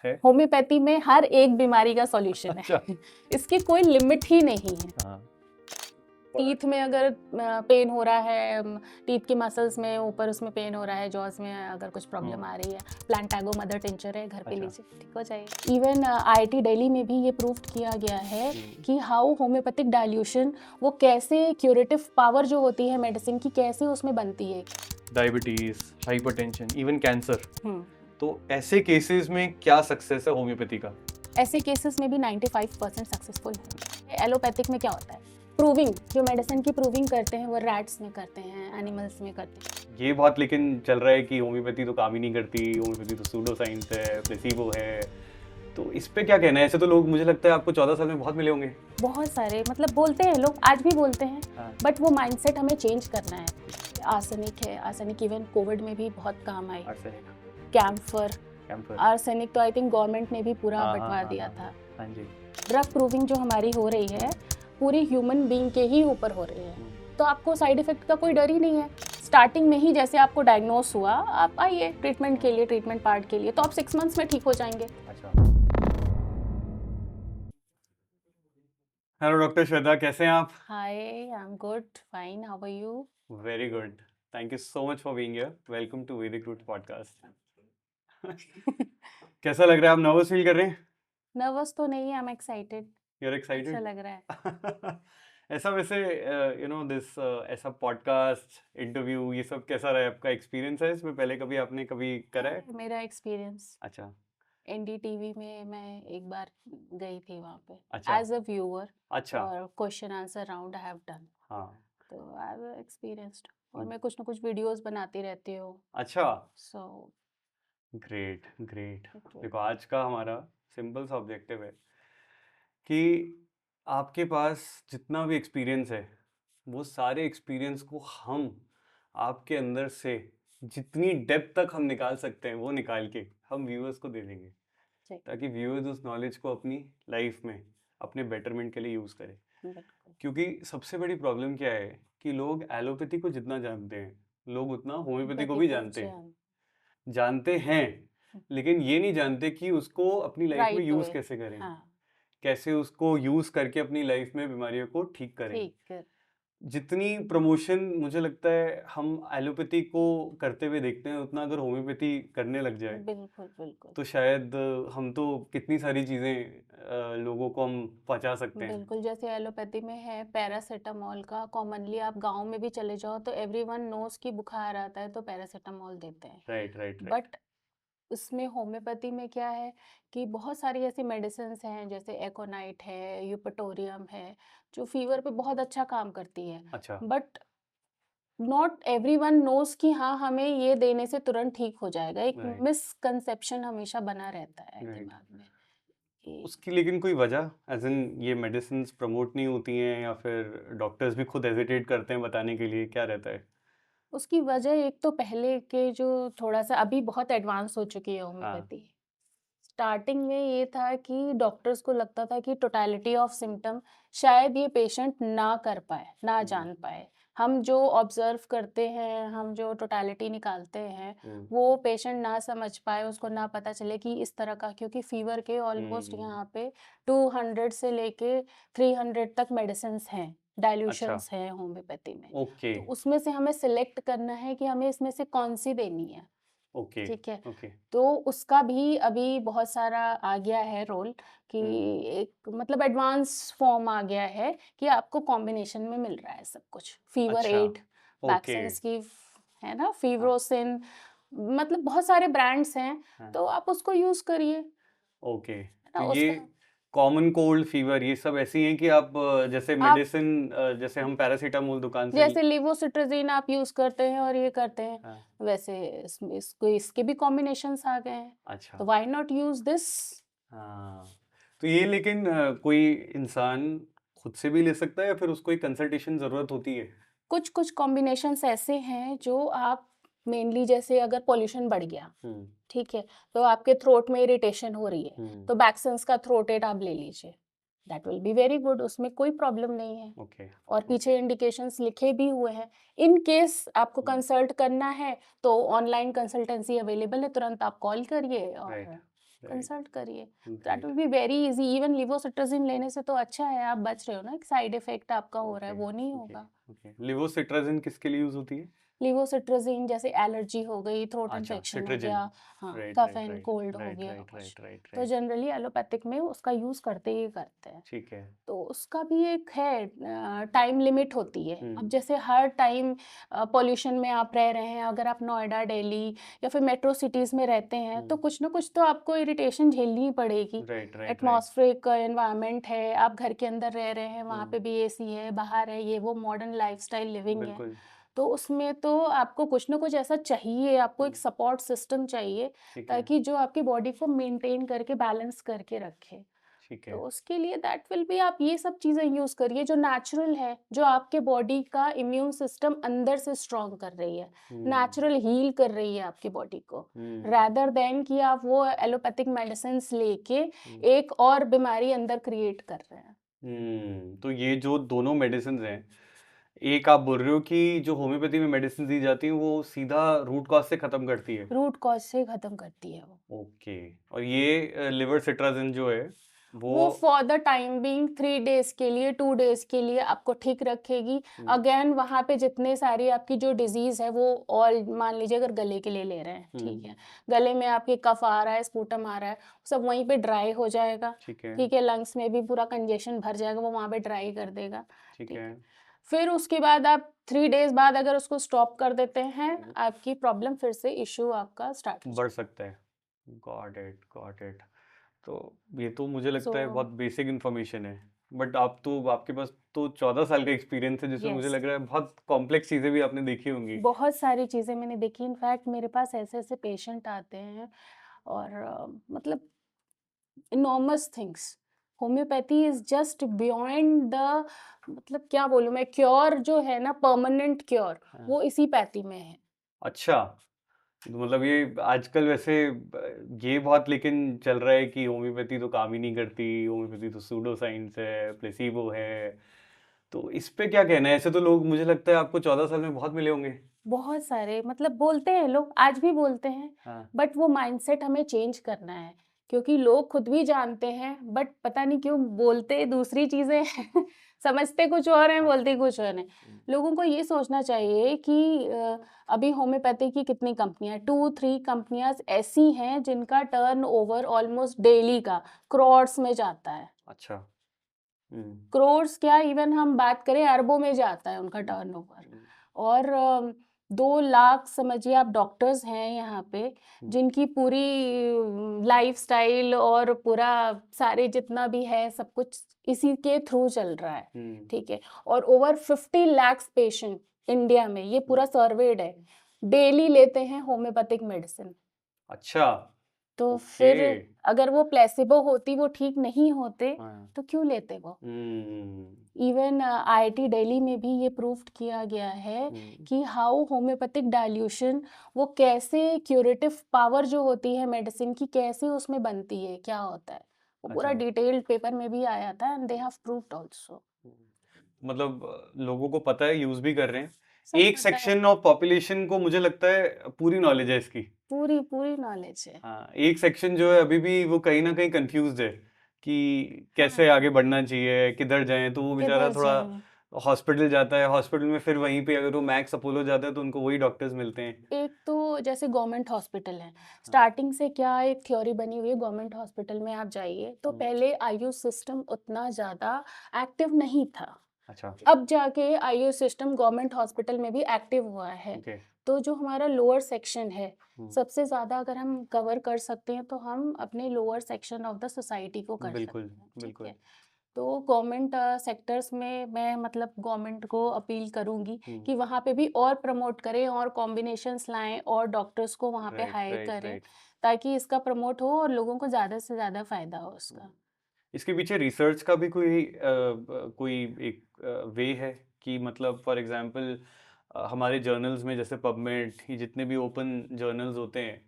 है? होम्योपैथी में हर एक बीमारी का सॉल्यूशन है। अच्छा। इसकी कोई लिमिट ही नहीं है। हाँ। टीथ में अगर पेन हो रहा है, टीथ के मसल्स में ऊपर उसमें पेन हो रहा है, जॉस में अगर कुछ प्रॉब्लम आ रही है, प्लांटागो मदर टिंचर है, घर पे अच्छा। लीजिए, ठीक हो जाएगी। इवन आईआईटी दिल्ली में भी ये प्रूव किया गया है कि हाउ होम्योपैथिक डाइल्यूशन, वो कैसे क्यूरेटिव पावर जो होती है मेडिसिन की, कैसे उसमें बनती है। डायबिटीज, हाइपरटेंशन, इवन कैंसर, तो ऐसे केसेस में क्या सक्सेस है होम्योपैथी का? ऐसे केसेस में भी 95% सक्सेसफुल है। एलोपैथिक में क्या होता है, प्रूविंग, जो मेडिसिन की प्रूविंग करते हैं वो रैट्स में करते हैं, एनिमल्स में करते हैं। ये बहुत लेकिन चल रहा है कि होम्योपैथी तो काम ही नहीं करती, होम्योपैथी तो सूडो साइंस है, प्लेसिबो है, तो इस पे क्या कहना है? ऐसे तो लोग, मुझे लगता है आपको 14 साल में बहुत मिले होंगे। बहुत सारे, मतलब बोलते हैं लोग, आज भी बोलते हैं, हाँ। बट वो माइंडसेट हमें चेंज करना है। आर्सेनिक है, आर्सेनिक इवन कोविड में भी बहुत काम आई। कैम्फर, आर्सेनिक तो आई थिंक गवर्नमेंट ने भी पूरा बंटवा दिया था। हाँ जी। ड्रग प्रूविंग जो हमारी हो रही है पूरी ह्यूमन बीइंग के ही ऊपर हो रही है, तो आपको साइड इफेक्ट का कोई डर ही नहीं है। स्टार्टिंग में ही जैसे आपको डायग्नोस हुआ, आप आइए ट्रीटमेंट के लिए, ट्रीटमेंट पार्ट के लिए, तो आप 6 मंथ्स में ठीक हो जाएंगे। अच्छा। हेलो डॉक्टर श्वेता, कैसे हैं आप? Hi, I am good, fine, how are you? Very good, thank you so much for being here. Welcome to Vedic Root podcast. कैसा लग रहा है? आप नर्वस फील कर रहे हैं? नर्वस तो नहीं, I am excited. You are excited? अच्छा लग रहा है। ऐसा वैसे यू नो दिस ऐसा पॉडकास्ट इंटरव्यू ये सब कैसा रहा है? आपका एक्सपीरियंस है इसमें? पहले कभी आपने कभी करा है? मेरा एक्सपीरियंस अच्छा। एनडीटीवी में मैं एक बार गई थी वहाँ पे अच्छा। एज अ व्यूअर, अच्छा। और question answer round I have done, हाँ। तो आई हैव एक्सपीरियंस्ड, और मैं कुछ ना कुछ वीडियोस बनाती रहती हूँ, अच्छा। So great great. देखो, आज का हमारा सिंपल सा ऑब्जेक्टिव है कि आपके पास जितना भी एक्सपीरियंस है, वो सारे एक्सपीरियंस को हम आपके अंदर से जितनी डेप्थ तक हम निकाल सकते हैं वो निकाल के हम व्यूअर्स को दे देंगे, ताकि व्यूअर्स उस नॉलेज को अपनी लाइफ में अपने बेटरमेंट के लिए यूज़ करें। क्योंकि सबसे बड़ी प्रॉब्लम क्या है कि लोग एलोपैथी को जितना जानते हैं, लोग उतना होम्योपैथी को भी जानते हैं, लेकिन ये नहीं जानते कि उसको अपनी लाइफ में यूज़ कैसे करें। कैसे उसको यूज़ करके अपनी लाइफ में बीमारियों को ठीक करें। जितनी प्रमोशन मुझे लगता है हम एलोपैथी को करते हुए देखते हैं, उतना अगर होम्योपैथी करने लग जाए, बिल्कुल बिल्कुल, तो शायद हम तो कितनी सारी चीज़ें लोगों को हम पहुंचा सकते हैं। बिल्कुल। जैसे एलोपैथी में है पैरासीटामोल का, कॉमनली आप गांव में भी चले जाओ तो एवरीवन नोज की बुखार आता है तो पैरासीटामोल देते हैं। Right right right. बट उसमें होम्योपैथी में क्या है कि बहुत सारी ऐसी मेडिसिन हैं, जैसे एकोनाइट है, यूपटोरियम है, जो फीवर पे बहुत अच्छा काम करती है। अच्छा। बट नॉट एवरीवन नोज कि हाँ हमें ये देने से तुरंत ठीक हो जाएगा। एक Right. मिसकंसेप्शन हमेशा बना रहता है Right. दिमाग में कि उसकी लेकिन कोई वजह, एज इन ये मेडिसिन प्रमोट नहीं होती हैं या फिर डॉक्टर्स भी खुद हेजिटेट करते हैं बताने के लिए, क्या रहता है? उसकी वजह एक तो पहले के जो थोड़ा सा, अभी बहुत एडवांस हो चुकी है हाँ। होम्योपैथी। स्टार्टिंग में ये था कि डॉक्टर्स को लगता था कि टोटलिटी ऑफ सिम्टम शायद ये पेशेंट ना कर पाए, ना जान पाए। हम जो ऑब्जर्व करते हैं, हम जो टोटलिटी निकालते हैं, वो पेशेंट ना समझ पाए, उसको ना पता चले कि इस तरह का, क्योंकि फीवर के ऑलमोस्ट यहाँ पे 200 से लेके 300 तक मेडिसिन हैं, डाइल्यूशंस हैं होम्योपैथी में। ओके तो उसमें से हमें सिलेक्ट करना है कि हमें इसमें से कौन सी देनी है। ओके ठीक है, ओके। तो उसका भी अभी बहुत सारा आ गया है रोल कि एक मतलब एडवांस फॉर्म आ गया है कि आपको कॉम्बिनेशन में मिल रहा है सब कुछ। फीवर अच्छा। एड, वैक्सीन्स की है ना, फीवरोसिन, मतलब बहुत सारे ब्रांड्स हैं, हाँ। तो आप उसको यूज करिए। ओके, ना तो ये कॉमन कोल्ड फीवर ये सब ऐसी हैं कि आप जैसे मेडिसिन, जैसे हम पैरासीटामोल दुकान से जैसे लिवोसिट्राजीन आप यूज करते हैं और ये करते हैं, हाँ। वैसे इसको इसके भी कॉम्बिनेशंस आ गए हैं, अच्छा। तो व्हाई नॉट यूज दिस। हाँ, तो ये लेकिन कोई इंसान खुद से भी ले सकता है या फिर उसको एक कंसल्टेशन जरूरत होती है? कुछ कुछ कॉम्बिनेशंस ऐसे हैं जो आप मेनली, जैसे अगर पॉल्यूशन बढ़ गया, ठीक है, तो आपके थ्रोट में इरिटेशन हो रही है, तो बैक्सेंस का थ्रोट एड आप ले लीजिए, that will be very good, उसमें कोई प्रॉब्लम नहीं है। ओके। और पीछे इंडिकेशंस लिखे भी हुए हैं। इन केस आपको कंसल्ट करना है तो ऑनलाइन कंसल्टेंसी अवेलेबल है, तुरंत आप कॉल करिए और राइट राइट, कंसल्ट करिए। That great, will be very easy. Even levocetirizine लेने से तो अच्छा है, आप बच रहे हो ना, साइड इफेक्ट आपका हो रहा है ओके, वो नहीं ओके, होगा। ओके। लिवोसिट्राजिन किसके लिए यूज़ होती है? लिवोसिट्राजिन जैसे एलर्जी हो गई, थ्रोट अच्छा, इन्फेक्शन हो सिट्राजिन। गया, हाँ, right, cough right, and right, cold हो राइट, गया राइट, कुछ, राइट, राइट, तो राइट। जनरली एलोपैथिक में उसका यूज़ करते ही करते हैं। ठीक है। तो उसका भी एक है, टाइम लिमिट होती है। अब हुँ, जैसे हर टाइम पॉल्यूशन में आप रह रहे हैं, अगर आप नोएडा, दिल्ली या फिर मेट्रो सिटीज़ में रहते हैं, तो हुँ। कुछ ना कुछ तो आपको इरिटेशन झेलनी ही पड़ेगी। Right, right, right. Atmospheric environment है, आप घर के अंदर रह रहे हैं, वहाँ हुँ, पे भी एसी है, बाहर है, ये वो मॉडर्न लाइफस्टाइल लिविंग है। बिल्कुल। तो उसमें तो आपको कुछ ना कुछ ऐसा चाहिए, आपको एक हुँ, सपोर्ट सिस्टम चाहिए, ठीक है, ताकि जो आपकी बॉडी को मेंटेन करके बैलेंस करके रखे। ठीक तो है। उसके लिए दैट विल बी, आप ये सब चीज़ें यूज़ करिए जो नेचुरल है, जो आपके बॉडी का इम्यून सिस्टम अंदर से स्ट्रॉन्ग कर रही है, हुँ, नेचुरल हील कर रही है आपकी बॉडी को, हुँ, रादर देन कि आप वो एलोपैथिक मेडिसिन्स लेके हुँ, एक और बीमारी अंदर क्रिएट कर रहे हैं। तो ये जो दोनों मेडिसिन्स हैं, एक आप बोल रहे हो कि जो होम्योपैथी में मेडिसिन दी जाती हैं, वो सीधा रूट कॉज़ से खत्म करती है। रूट कॉज से खत्म करती है वो। ओके। और ये लिवोसिट्राजिन जो है, वो वो for the time being 3 days के लिए, 2 डेज़ के लिए आपको ठीक रखेगी। हुँ, अगेन वहाँ पे जितने सारी आपकी जो डिज़ीज़ है वो ऑल, मान लीजिए अगर गले के लिए ले रहे हैं, हुँ, ठीक है। गले में आपके कफ आ रहा है, स्पूटम आ रहा है, सब वहीं पे ड्राई हो जाएगा, ठीक है, ठीक है। लंग्स में भी पूरा कंजेशन भर जाएगा, वो वहाँ पे ड्राई कर देगा, ठीक ठीक है। है। फिर उसके बाद आप 3 डेज़ बाद अगर उसको स्टॉप कर देते हैं, हुँ, आपकी प्रॉब्लम फिर से इश्यू आपका स्टार्ट हो बढ़ जाएगा। सकता है। Got it, got it. तो ये तो मुझे सो लगता है बहुत बेसिक इन्फॉर्मेशन है। बट आप तो आपके पास तो 14 साल का एक्सपीरियंस है, जिसमें मुझे येस। लग रहा है बहुत कॉम्प्लेक्स चीज़ें भी आपने देखी होंगी। बहुत सारी चीज़ें मैंने देखी, इनफैक्ट मेरे पास ऐसे-ऐसे पेशेंट आते हैं और मतलब enormous things. Homeopathy is just beyond the, मतलब क्या बोलूँ मैं, क्योर जो है ना, परमानेंट क्योर, हाँ। वो इसी पैथी में है। अच्छा, तो मतलब ये आजकल वैसे ये बहुत लेकिन चल रहा है कि होम्योपैथी तो काम ही नहीं करती, होम्योपैथी तो सूडो साइंस है, प्लेसिबो है। तो इस पे क्या कहना है? ऐसे तो लोग मुझे लगता है आपको 14 साल में बहुत मिले होंगे। बहुत सारे, मतलब बोलते हैं लोग, आज भी बोलते हैं, हाँ, बट वो माइंडसेट हमें चेंज करना है, क्योंकि लोग खुद भी जानते हैं, बट पता नहीं क्यों बोलते दूसरी चीज़ें हैं, समझते कुछ और हैं, हाँ। बोलते कुछ और हैं। हुँ, लोगों को ये सोचना चाहिए कि अभी होम्योपैथी की कितनी कंपनियाँ हैं, 2-3 कंपनियाँ ऐसी हैं जिनका टर्नओवर ऑलमोस्ट डेली का करोड्स में जाता है। अच्छा। हुँ, करोड्स क्या, इवन हम बात करें अरबों में जाता है उनका हुँ, टर्नओवर। हुँ, और 2 लाख समझिए आप डॉक्टर्स हैं यहाँ पे, हुँ, जिनकी पूरी लाइफ़स्टाइल और पूरा सारे जितना भी है सब कुछ इसी के थ्रू चल रहा है, हुँ, ठीक है? और ओवर 50 लैक्स पेशेंट इंडिया में, ये हुँ। पूरा सर्वेड है, डेली लेते हैं होम्योपैथिक मेडिसिन। अच्छा, तो ओके। फिर अगर वो प्लेसिबो होती, वो ठीक नहीं होते, हाँ। तो क्यों लेते वो? हुँ, इवन आईआईटी दिल्ली में भी ये प्रूव्ड किया गया है हुँ। कि हाउ होम्योपैथिक डाइल्यूशन, वो कैसे क्यूरेटिव पावर जो होती है मेडिसिन की, कैसे उसमें बनती है, क्या होता है, वो पूरा अच्छा। डिटेल्ड पेपर में भी आया था, and they have proved also. मतलब लोगों को पता है, यूज़ भी कर रहे हैं। सब एक पता है, सेक्शन ऑफ पॉपुलेशन को मुझे लगता है पूरी नॉलेज है इसकी। पूरी पूरी नॉलेज है। हाँ, एक सेक्शन जो है अभी भी वो कहीं न कहीं कन्फ्यूज़्ड है कि कैसे हाँ, आगे बढ़ना चाहिए, किधर जाएँ? तो वो बेचारा किधर थोड़ा जाएं? हॉस्पिटल जाता है, हॉस्पिटल में फिर वहीं पे अगर वो मैक्स अपोलो जाता है तो उनको वही डॉक्टर्स मिलते हैं। एक तो जैसे गवर्नमेंट हॉस्पिटल है, हाँ, स्टार्टिंग से क्या एक थ्योरी बनी हुई है, गवर्नमेंट हॉस्पिटल में आप जाइए तो हुँ, पहले आयुष सिस्टम उतना ज़्यादा एक्टिव नहीं था। अच्छा, अब जाके आयुष सिस्टम गवर्नमेंट हॉस्पिटल में भी एक्टिव हुआ है। ओके। तो जो हमारा लोअर सेक्शन है, हुँ, सबसे ज़्यादा अगर हम कवर कर सकते हैं तो हम अपने lower section of the society को कर बिल्कुल, सकते हैं, ठीक बिल्कुल। है। तो गवर्नमेंट सेक्टर्स में मैं मतलब गवर्नमेंट को अपील करूँगी हुँ, कि वहाँ पे भी और प्रमोट करें और कॉम्बिनेशंस लाएँ और डॉक्टर्स को वहाँ पे राइट, हायर राइट, करें, राइट। ताकि इसका प्रमोट हो और लोगों को ज़्यादा से ज़्यादा फ़ायदा हो हुँ। उसका। इसके पीछे रिसर्च का भी कोई एक वे है कि मतलब फॉर एग्जांपल हमारे जर्नल्स में जैसे पबमेड, ये जितने भी ओपन जर्नल्स होते हैं,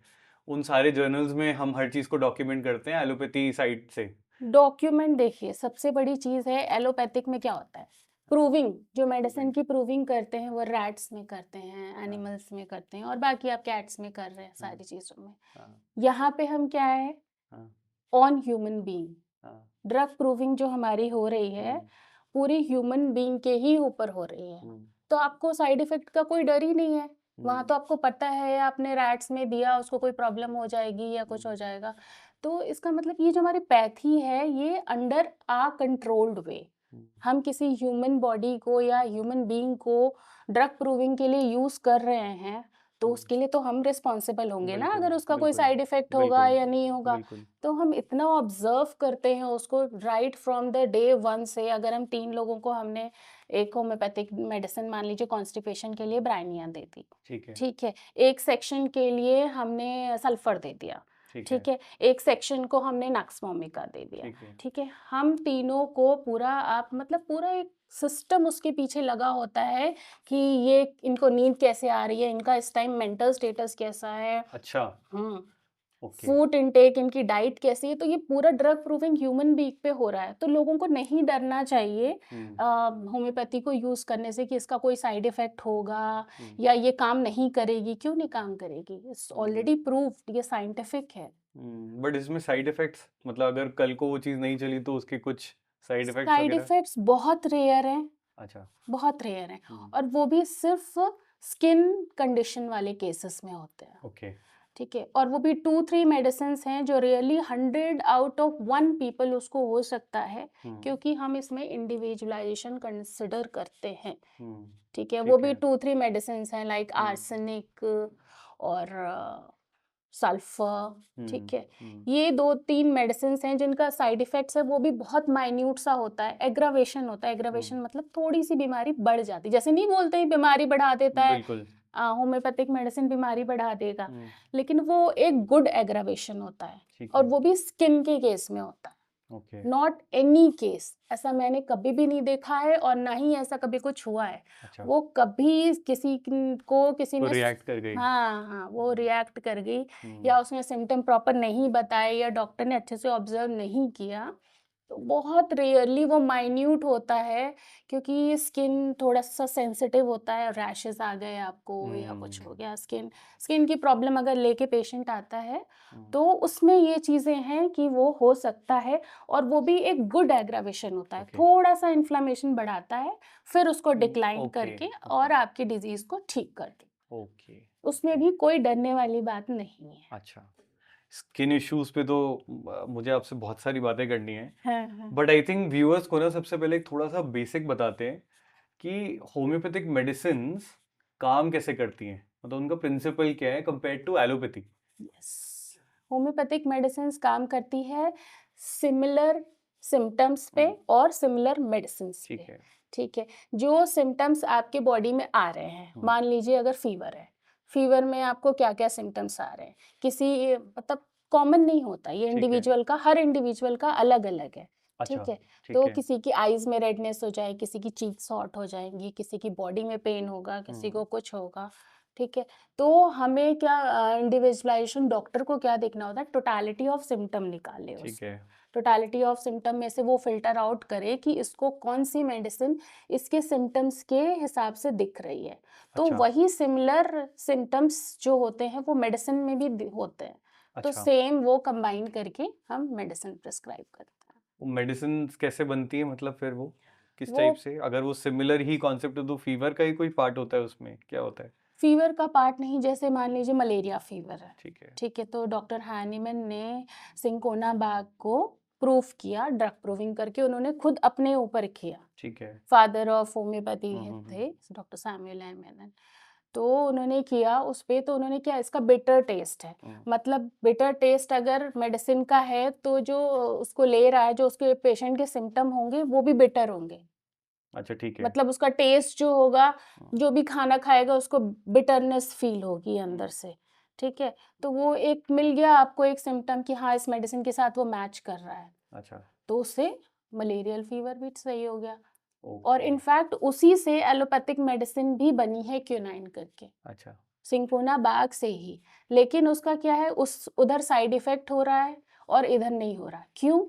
उन सारे जर्नल्स में हम हर चीज़ को डॉक्यूमेंट करते हैं एलोपैथी साइड से। डॉक्यूमेंट देखिए, सबसे बड़ी चीज़ है एलोपैथिक में क्या होता है, प्रूविंग, जो मेडिसिन प्रूविंग। की प्रूविंग करते हैं वो रैट्स में करते हैं, हाँ, एनिमल्स में करते हैं और बाकी आप कैट्स में कर रहे हैं हाँ, सारी चीज़ों में। हाँ, यहाँ पे हम क्या है, हाँ, ऑन ह्यूमन बीइंग। हाँ, ड्रग प्रूविंग जो हमारी हो रही है हम्म, पूरी ह्यूमन बीइंग के ही ऊपर हो रही है, हम्म, तो आपको साइड इफेक्ट का कोई डर ही नहीं है। वहां हम्म, तो आपको पता है आपने रैट्स में दिया उसको कोई प्रॉब्लम हो जाएगी या कुछ हो जाएगा। तो इसका मतलब ये जो हमारी पैथी है ये अंडर आ कंट्रोल्ड वे। हम्म, हम किसी ह्यूमन बॉडी को या ह्यूमन बीइंग को ड्रग प्रूविंग के लिए यूज कर रहे हैं, तो उसके लिए तो हम रिस्पॉन्सिबल होंगे ना बिल्कुल, अगर उसका कोई बिल्कुल, साइड इफेक्ट होगा बिल्कुल, या नहीं होगा। बिल्कुल, तो हम इतना ऑब्जर्व करते हैं उसको right from the day one से। अगर हम 3 लोगों को हमने एक होम्योपैथिक मेडिसिन मान लीजिए कॉन्स्टिपेशन के लिए ब्राइनिया दे दी, ठीक है, ठीक है, एक सेक्शन के लिए हमने सल्फर दे दिया, ठीक है, ठीक है, एक सेक्शन को हमने नक्समोमिका दे दिया, ठीक है, ठीक है। हम तीनों को पूरा आप मतलब पूरा एक सिस्टम उसके पीछे लगा होता है कि ये इनको नींद कैसे आ रही है, इनका इस टाइम मेंटल स्टेटस कैसा है, अच्छा, ओके, फूड इनटेक, इनकी डाइट कैसी है। तो ये पूरा ड्रग प्रूविंग ह्यूमन बीइंग पे हो रहा है। तो लोगों को नहीं डरना चाहिए हम्म, होम्योपैथी को यूज करने से कि इसका कोई साइड इफेक्ट होगा हम्म, या ये काम नहीं करेगी। क्यों नहीं काम करेगी? इट्स हम्म, ऑलरेडी प्रूव्ड, ये साइंटिफिक है। बट इसमें साइड इफेक्ट्स मतलब अगर कल को वो चीज़ नहीं चली तो उसके कुछ साइड इफेक्ट्स साइड वगैरह? इफेक्ट्स बहुत रेयर हैं, अच्छा, बहुत रेयर हैं, हम्म, और वो भी सिर्फ स्किन कंडीशन वाले केसेस में होते हैं, ओके, ठीक है। और वो भी 2-3 मेडिसिन्स हैं जो रियली 100 आउट ऑफ 1 पीपल उसको हो सकता है, हम्म, क्योंकि हम इसमें इंडिविजुअलाइजेशन कंसिडर करते हैं, हम्म, ठीक है। वो ठीक भी है, 2-3 मेडिसिन्स हैं लाइक हम्म, आर्सेनिक और सल्फर, हम्म, ठीक है। हम्म, ये 2-3 मेडिसिन्स हैं जिनका साइड इफेक्ट्स है वो भी बहुत माइन्यूट सा होता है, एग्रावेशन होता है। हम्म, एग्रावेशन मतलब थोड़ी सी बीमारी बढ़ जाती है, जैसे नहीं बोलते ही बीमारी बढ़ा देता है बिल्कुल, होम्योपैथिक मेडिसिन बीमारी बढ़ा देगा, हम्म, लेकिन वो एक गुड एग्रावेशन होता है, ठीक और है, वो भी स्किन के केस में होता है, ओके, नॉट एनी केस। ऐसा मैंने कभी भी नहीं देखा है और ना ही ऐसा कभी कुछ हुआ है। अच्छा, वो कभी को किसी वो ने रिएक्ट कर गई, हाँ हाँ वो हम्म, रिएक्ट कर गई हम्म, या उसने सिम्टम प्रॉपर नहीं बताए या डॉक्टर ने अच्छे से ऑब्जर्व नहीं किया, तो बहुत रेयरली वो माइन्यूट होता है, क्योंकि स्किन थोड़ा सा सेंसिटिव होता है, रैशेस आ गए आपको या कुछ हो गया, स्किन स्किन की प्रॉब्लम अगर लेके पेशेंट आता है हम्म, तो उसमें ये चीज़ें हैं कि वो हो सकता है। और वो भी एक गुड एग्रावेशन होता है, ओके, थोड़ा सा इन्फ्लामेशन बढ़ाता है, फिर उसको डिक्लाइन ओके, करके ओके, और आपकी डिजीज़ को ठीक कर दे। ओके, उसमें ओके, भी कोई डरने वाली बात नहीं है। अच्छा, स्किन इश्यूज पे तो मुझे आपसे बहुत सारी बातें करनी है, हाँ, हाँ। बट आई थिंक व्यूअर्स को ना सबसे पहले एक थोड़ा सा बेसिक बताते हैं कि होम्योपैथिक मेडिसिन्स काम कैसे करती हैं, मतलब उनका प्रिंसिपल क्या है compare to allopathy? Yes, homeopathic medicine काम करती है सिमिलर सिम्टम्स पे हम्म, और सिमिलर मेडिसिन्स ठीक पे, है, ठीक है। जो सिम्टम्स आपके बॉडी में आ रहे हैं, हम्म, मान लीजिए अगर फीवर है, फीवर में आपको क्या क्या सिम्टम्स आ रहे हैं, किसी मतलब कॉमन नहीं होता, ये ठीक है, इंडिविजुअल का हर इंडिविजुअल का अलग अलग है, अच्छा, ठीक है। ठीक तो है, किसी की आईज में रेडनेस हो जाए, किसी की चीक्स हॉट हो जाएंगी, किसी की बॉडी में पेन होगा, किसी हम्म, को कुछ होगा, ठीक है। तो हमें क्या इंडिविजुअलाइजेशन डॉक्टर को क्या देखना होता है, टोटालिटी ऑफ सिम्टम निकाले ठीक उसके, है, टोटालिटी ऑफ सिम्टम में से वो फिल्टर आउट करे कि इसको कौन सी मेडिसिन इसके सिम्टम्स के हिसाब से दिख रही है। तो अच्छा, वही सिमिलर सिम्टम्स जो होते हैं वो मेडिसिन में भी होते हैं, तो अच्छा, सेम वो कंबाइन करके हम मेडिसिन प्रिस्क्राइब करते हैं। वो मेडिसिन कैसे बनती है, मतलब फिर वो किस वो टाइप से, अगर वो सिमिलर ही कॉन्सेप्ट है तो फीवर का ही कोई पार्ट होता है उसमें, क्या होता है? फीवर का पार्ट नहीं, जैसे मान लीजिए मलेरिया फीवर है, ठीक है, ठीक है, तो डॉक्टर हैनीमैन ने सिंकोना बाग को प्रूफ किया, ड्रग प्रूविंग करके उन्होंने खुद अपने ऊपर किया। ठीक है, फादर ऑफ होम्योपैथी हम्म, थे डॉक्टर सैमुअल हैनीमैन। तो उन्होंने किया उस पे, तो उन्होंने क्या, इसका बिटर टेस्ट है, हम्म, मतलब बिटर टेस्ट अगर मेडिसिन का है तो जो उसको ले रहा है, जो उसके पेशेंट के सिम्टम होंगे वो भी बिटर होंगे, अच्छा, ठीक है, मतलब उसका टेस्ट जो होगा, हम्म, जो भी खाना खाएगा उसको बिटरनेस फील होगी हम्म, अंदर से, ठीक है। तो वो एक मिल गया आपको एक सिम्टम कि हाँ इस मेडिसिन के साथ वो मैच कर रहा है, अच्छा, तो उससे मलेरियल फीवर भी सही हो गया। और ओके, इनफैक्ट उसी से एलोपैथिक मेडिसिन भी बनी है क्यूनाइन करके, अच्छा, सिंकोना बाग से ही। लेकिन उसका क्या है, उस उधर साइड इफेक्ट हो रहा है और इधर नहीं हो रहा। क्यों?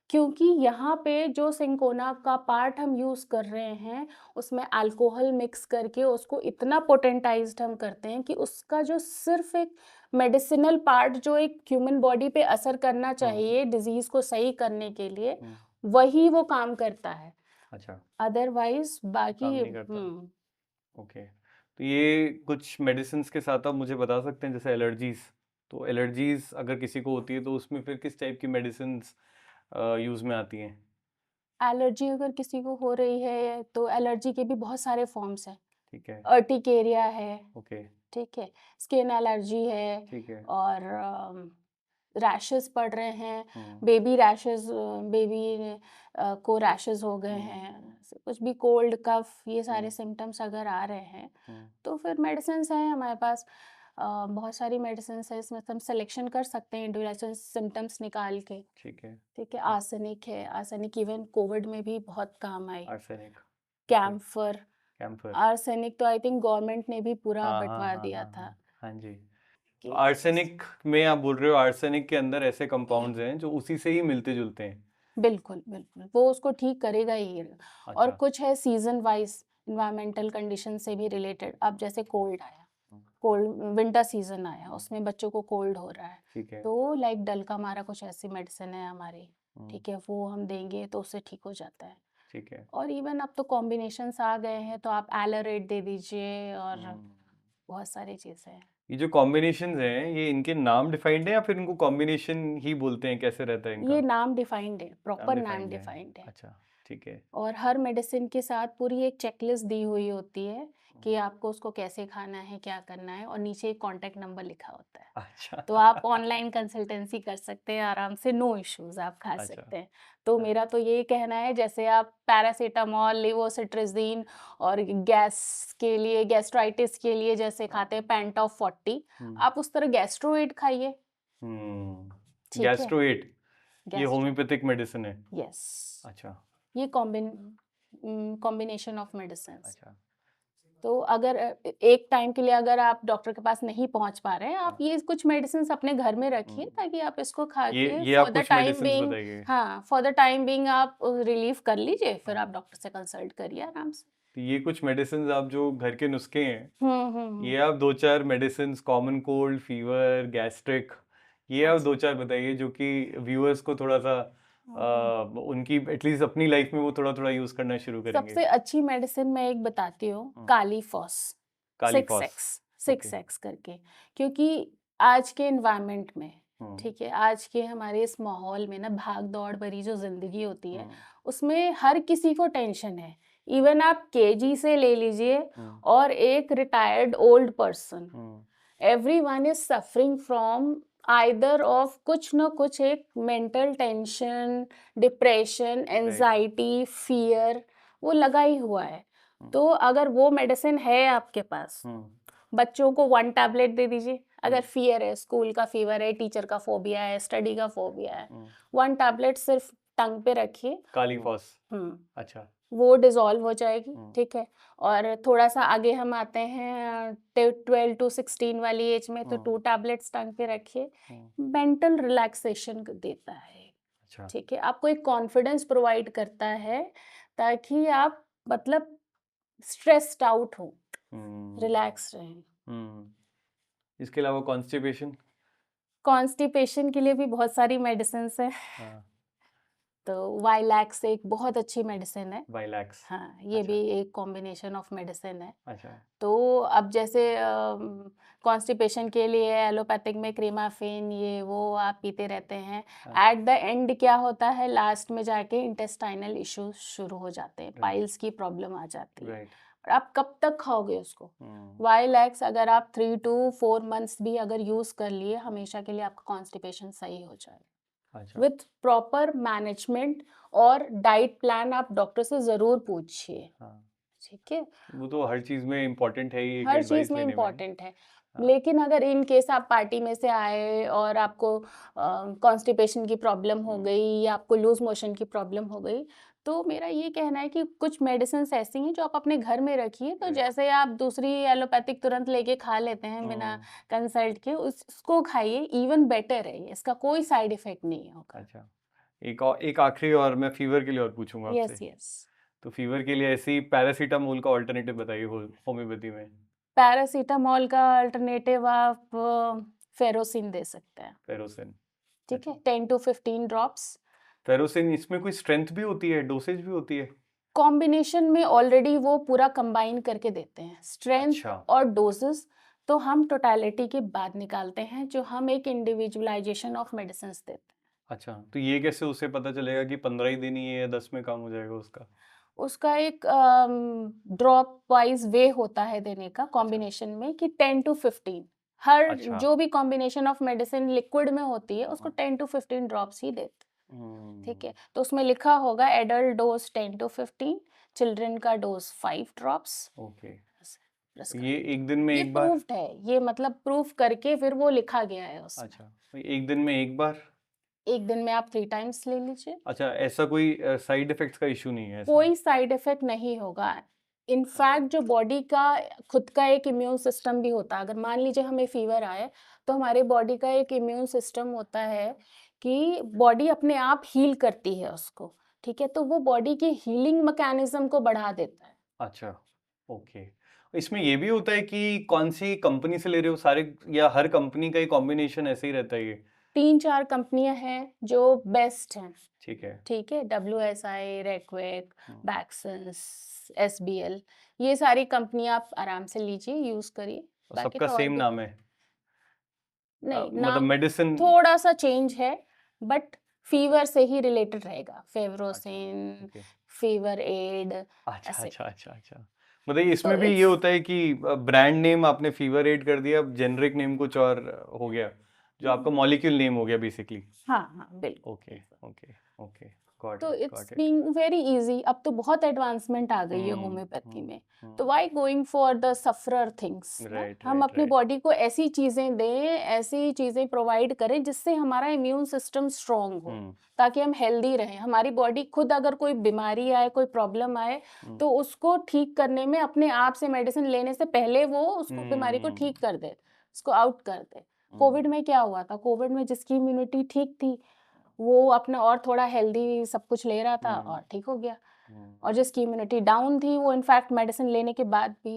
क्योंकि यहाँ पे जो सिंकोना का पार्ट हम यूज़ कर रहे हैं उसमें अल्कोहल मिक्स करके उसको इतना पोटेंटाइज्ड हम करते हैं कि उसका जो सिर्फ एक मेडिसिनल पार्ट जो एक ह्यूमन बॉडी पे असर करना हम्म चाहिए डिजीज को सही करने के लिए, हम्म, वही वो काम करता है, अच्छा, अदरवाइज बाकी काम नहीं करता। ओके, तो ये कुछ मेडिसिन के साथ आप मुझे बता सकते हैं, जैसे एलर्जीज, तो एलर्जीज अगर किसी को होती है तो उसमें फिर किस टाइप की मेडिसिन यूज़ में आती हैं? एलर्जी अगर किसी को हो रही है तो एलर्जी के भी बहुत सारे फॉर्म्स हैं। ठीक है, अर्टिकेरिया है, ओके, ठीक है, स्किन एलर्जी है, ठीक है, और रैशेस पड़ रहे हैं, हम्म बेबी रैशेस, बेबी को रैशेस हो गए हम्म हैं, कुछ भी कोल्ड कफ, ये सारे हम्म सिम्टम्स अगर आ रहे हैं हम्म, तो फिर मेडिसिन हैं हमारे पास। बहुत सारी मेडिसिन है, इसमें हम सिलेक्शन कर सकते हैं इंडिविजुअल सिम्टम्स निकाल के। ठीक है, ठीक है, आर्सेनिक है, आर्सेनिक इवन कोविड में भी बहुत काम आई। Arsenic, okay, camphor, camphor, arsenic तो आई थिंक गवर्नमेंट ने भी पूरा हाँ हाँ बंटवा हाँ दिया हाँ था हाँ हाँ जी। तो कि आर्सेनिक में आप बोल रहे हो, आर्सेनिक के अंदर ऐसे कंपाउंड्स हैं जो उसी से ही मिलते जुलते हैं? बिल्कुल बिल्कुल वो उसको ठीक करेगा ही। और अच्छा, कुछ है सीजन वाइज इन्वायरमेंटल कंडीशन से भी रिलेटेड, अब जैसे कोल्ड आया, हम्म, कोल्ड विंटर सीजन आया, हम्म, उसमें बच्चों को कोल्ड हो रहा है, ठीक है, तो लाइक डल का मारा कुछ ऐसी मेडिसिन है हमारी, हम्म, ठीक है, वो हम देंगे तो उससे ठीक हो जाता है। ठीक है, और इवन अब तो कॉम्बिनेशंस आ गए हैं, तो आप एलोरेट दे दीजिए, और हम्म। बहुत सारी चीज़ें हैं। ये जो कॉम्बिनेशंस हैं, ये इनके नाम डिफाइंड है या फिर इनको कॉम्बिनेशन ही बोलते हैं, कैसे रहता है ये इनका? नाम डिफाइंड है, नाम प्रॉपर नाम डिफाइंड है, डिफाइंड है। अच्छा, ठीक है, और हर मेडिसिन के साथ पूरी एक चेकलिस्ट दी हुई होती है कि हम्म, आपको उसको कैसे खाना है, क्या करना है, और नीचे एक कॉन्टैक्ट नंबर लिखा होता है। अच्छा, तो आप ऑनलाइन कंसल्टेंसी कर सकते हैं आराम से, नो इश्यूज, आप खा अच्छा, सकते हैं। तो अ- मेरा तो यही कहना है, जैसे आप पैरासीटामॉल, लिवोसिट्रिजीन, और गैस के लिए, गैस्ट्राइटिस के लिए जैसे खाते हैं पेंटॉफ 40, हम्म आप उस तरह गैस्ट्रोएट खाइए। ठीक है, गैस्ट्रोएट, ये गैस्ट्रो, होम्योपैथिक मेडिसिन है? यस, अच्छा, ये कॉम्बिनेशन ऑफ मेडिसिन। अच्छा, तो अगर एक टाइम के लिए अगर आप डॉक्टर के पास नहीं पहुंच पा रहे हैं, आप हाँ, ये कुछ मेडिसिन अपने घर में रखिए, हम्म, ताकि आप इसको खा ये के ये फॉर आप द कुछ टाइम मेडिसिन बीइंग, बताइए। हाँ, फॉर द टाइम बीइंग आप रिलीफ कर लीजिए, फिर हाँ, आप डॉक्टर से कंसल्ट करिए आराम से। तो ये कुछ मेडिसिन आप जो घर के नुस्खे हैं, हम्म। ये आप दो चार medicine, common cold, fever, gastric, ये आप अच्छा। दो चार बताइए जो कि व्यूअर्स को थोड़ा सा उनकी एटलीस्ट अपनी लाइफ में वो थोड़ा थोड़ा यूज करना शुरू करेंगे। सबसे अच्छी मेडिसिन मैं एक बताती हूँ, hmm, kali phos, six kali phos, X okay, 6x करके। क्योंकि आज के एनवायरनमेंट में, हम्म ठीक है, आज के हमारे इस माहौल में ना, भाग दौड़ भरी जो जिंदगी होती है, हम्म उसमें हर किसी को टेंशन है। इवन आप केजी से ले लीजिए, हम्म और एक retired old person, hmm everyone is suffering from either of कुछ ना कुछ एक mental tension, depression, right, anxiety, fear, वो लगा ही हुआ है। हम्म तो अगर वो मेडिसिन है आपके पास, हम्म बच्चों को 1 टैबलेट दे दीजिए। अगर हम्म फियर है, स्कूल का फीवर है, टीचर का फोबिया है, स्टडी का फोबिया है, हम्म, 1 टैबलेट सिर्फ टंग पे रखिए। कालीफॉस, हम्म, अच्छा, वो डिजॉल्व हो जाएगी, हम्म ठीक है। और थोड़ा सा आगे हम आते हैं 12 to 16 वाली एज में, तो हम्म 2 टैबलेट्स टंग पे रखिए। हम्म, मेंटल रिलैक्सेशन देता है, अच्छा, ठीक है, आपको एक कॉन्फिडेंस प्रोवाइड करता है, ताकि आप मतलब स्ट्रेस्ड आउट हो, हम्म रिलैक्स रहें। हम्म, इसके अलावा कॉन्स्टिपेशन? कॉन्स्टिपेशन के लिए भी बहुत सारी मेडिसिन है। हाँ, तो वाइलैक्स एक बहुत अच्छी मेडिसिन है। वाइलैक्स, हाँ, ये भी अच्छा, एक कॉम्बिनेशन ऑफ मेडिसिन है। अच्छा, तो अब जैसे कॉन्स्टिपेशन के लिए एलोपैथिक में क्रीमाफिन, ये वो आप पीते रहते हैं, हाँ, एट द एंड क्या होता है, लास्ट में जाके इंटेस्टाइनल इश्यूज शुरू हो जाते हैं, राइट, पाइल्स की प्रॉब्लम आ जाती है। राइट, और आप कब तक खाओगे उसको? हम्म, वाइलैक्स अगर आप 3 to 4 मंथ्स भी अगर यूज़ कर लिए, हमेशा के लिए आपका कॉन्स्टिपेशन सही हो जाएगा। अच्छा, विथ प्रॉपर मैनेजमेंट और डाइट प्लान आप डॉक्टर से ज़रूर पूछिए, हाँ, ठीक है? वो तो हर चीज़ में इम्पोर्टेंट है ही, एक हर चीज़ एडवाइस में लेने में। इम्पोर्टेंट है। हाँ, लेकिन अगर इन केस आप पार्टी में से आए और आपको कॉन्स्टिपेशन की प्रॉब्लम हो हम्म, गई, या आपको लूज मोशन की प्रॉब्लम हो गई, तो मेरा ये कहना है कि कुछ मेडिसिन ऐसी हैं जो आप अपने घर में रखिए। तो राइट, जैसे आप दूसरी एलोपैथिक तुरंत लेके खा लेते हैं बिना हम्म, कंसल्ट के, उसको खाइए, इवन बेटर है ये, इसका कोई साइड इफेक्ट नहीं होगा। अच्छा, एक आखिरी और मैं फीवर के लिए और पूछूंगा आपसे। Yes yes. तो फीवर के लिए ऐसी पैरासीटामोल का ऑल्टरनेटिव बताइए होम्योपैथी में। पैरासीटामॉल का अल्टरनेटिव आप फेरोसिन दे सकते हैं, फेरोसिन। ठीक है, अच्छा 10 to 15 ड्रॉप्स। फेरोसिन इसमें कोई स्ट्रेंथ भी होती है, डोसेज भी होती है? कॉम्बिनेशन में ऑलरेडी वो पूरा कंबाइन करके देते हैं, स्ट्रेंथ अच्छा और डोजेस तो हम टोटलिटी के बाद निकालते हैं, जो हम एक इंडिविजुअलाइजेशन ऑफ मेडिसिन देते हैं। अच्छा, तो ये कैसे उसे पता चलेगा कि 15 ही दिन ही है या 10 में काम हो जाएगा उसका? उसका एक ड्रॉप वाइज वे होता है देने का अच्छा कॉम्बिनेशन में कि 10 to 15 हर अच्छा। जो भी कॉम्बिनेशन ऑफ मेडिसिन लिक्विड में होती है उसको हाँ 10 to 15 ड्रॉप्स ही देते हैं, ठीक हम्म, है। तो उसमें लिखा होगा एडल्ट डोज 10 to 15, चिल्ड्रन का डोज 5 ड्रॉप्स ओके। ये प्रिस्क्राइब। एक दिन में ये एक बार? प्रूव्ड है, ये मतलब प्रूफ करके फिर वो लिखा गया है उसमें। अच्छा, तो एक दिन में एक बार? एक दिन में आप 3 टाइम्स ले लीजिए, अच्छा, ऐसा कोई साइड इफेक्ट्स का इशू नहीं है ऐसा? कोई साइड इफेक्ट नहीं होगा। अच्छा इनफैक्ट जो बॉडी का खुद का एक इम्यून सिस्टम भी होता है, अगर मान लीजिए हमें फीवर आए तो हमारे बॉडी का एक इम्यून सिस्टम होता है कि बॉडी अपने आप हील करती है उसको, ठीक है, तो वो बॉडी की हीलिंग मैकेनिज्म को बढ़ा देता है। अच्छा ओके। इसमें ये भी होता है कि कौन सी कंपनी से ले रहे हो सारे, या हर कंपनी का ही कॉम्बिनेशन ऐसे ही रहता है ये? 3-4 कंपनियां हैं जो बेस्ट हैं, ठीक है। ठीक है, WSI, रेक्वेक, हम्म, बैक्संस, SBL, ये सारी कंपनियां आप आराम से लीजिए, यूज करिए। और बाकी सबका तो और सेम भी नाम है? नहीं, मतलब नाम मेडिसिन? थोड़ा सा चेंज है बट फीवर से ही रिलेटेड रहेगा, अच्छा फेवरोसिन, ओके। फीवर एड, अच्छा ऐसे। अच्छा अच्छा अच्छा। मतलब तो इसमें भी ये इट्स होता है कि ब्रांड नेम आपने फीवर एड कर दिया, अब जेनरिक नेम कुछ और हो गया, जो आपका मॉलिक्यूल नेम हो गया बेसिकली? हाँ हाँ बिल्कुल ओके बिल्कुल। Okay okay. गॉट तो it it's got it. Being very easy, अब तो बहुत एडवांसमेंट आ गई है होम्योपैथी में, तो why going for the sufferer things ना, राइट हम राइट अपनी राइट। बॉडी को ऐसी चीजें दें, ऐसी चीजें प्रोवाइड करें जिससे हमारा इम्यून सिस्टम स्ट्रांग हो, हम्म ताकि हम हेल्दी रहें। हमारी बॉडी खुद अगर कोई बीमारी आए, कोई प्रॉब्लम आए, हम्म तो उसको ठीक करने में अपने आप से मेडिसिन लेने से पहले वो उसको बीमारी को हम्म ठीक कर दे, उसको आउट कर दे। कोविड में क्या हुआ था, कोविड में जिसकी इम्यूनिटी ठीक थी वो अपना और थोड़ा हेल्दी सब कुछ ले रहा था और ठीक हो गया, और जिसकी इम्यूनिटी डाउन थी वो इनफैक्ट मेडिसिन लेने के बाद भी।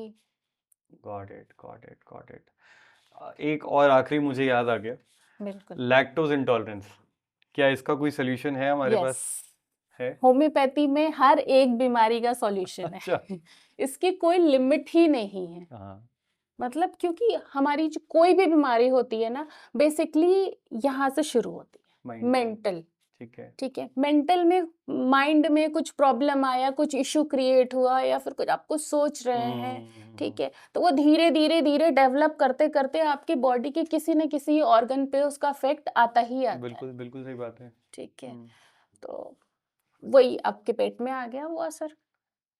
Got it got it got it. एक और आखिरी मुझे याद आ गया, बिल्कुल, लैक्टोज इंटॉलरेंस, क्या इसका कोई सोल्यूशन है हमारे यस, पास? है? होम्योपैथी में हर एक बीमारी का सॉल्यूशन अच्छा। है। इसकी कोई लिमिट ही नहीं है, हाँ मतलब क्योंकि हमारी जो कोई भी बीमारी होती है ना, बेसिकली यहाँ से शुरू होती है, माइंड से। मेंटल, ठीक है। ठीक है, मेंटल में, माइंड में कुछ प्रॉब्लम आया, कुछ इशू क्रिएट हुआ या फिर कुछ आप कुछ सोच रहे हैं, ठीक है, तो वो धीरे धीरे धीरे डेवलप करते करते आपकी बॉडी के किसी न किसी ऑर्गन पे उसका इफेक्ट आता ही आता है, बिल्कुल बिल्कुल सही बात है। ठीक है। हम्म, तो वही आपके पेट में आ गया वो असर,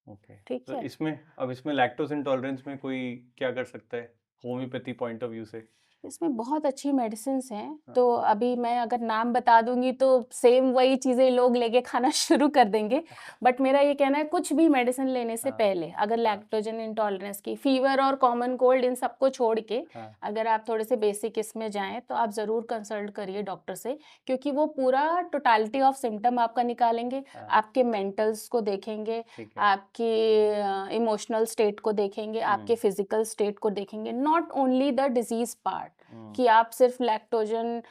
ओके। ठीक तो है। इसमें लैक्टोज इंटॉलरेंस में कोई क्या कर सकता है होम्योपैथी पॉइंट ऑफ व्यू से? इसमें बहुत अच्छी मेडिसिन्स हैं, हाँ तो अभी मैं अगर नाम बता दूंगी तो सेम वही चीज़ें लोग लेके खाना शुरू कर देंगे, बट मेरा ये कहना है कुछ भी मेडिसिन लेने से हाँ पहले अगर हाँ लैक्टोजन इंटॉलरेंस की, फीवर और कॉमन कोल्ड इन सबको छोड़ के हाँ अगर आप थोड़े से बेसिक इसमें जाएं तो आप ज़रूर कंसल्ट करिए डॉक्टर से, क्योंकि वो पूरा टोटालिटी ऑफ सिम्टम आपका निकालेंगे, हाँ। आपके मेंटल्स को देखेंगे, ठीक है। आपके इमोशनल स्टेट को देखेंगे, आपके फिजिकल स्टेट को देखेंगे, not only the disease part कि आप सिर्फ लैक्टोजन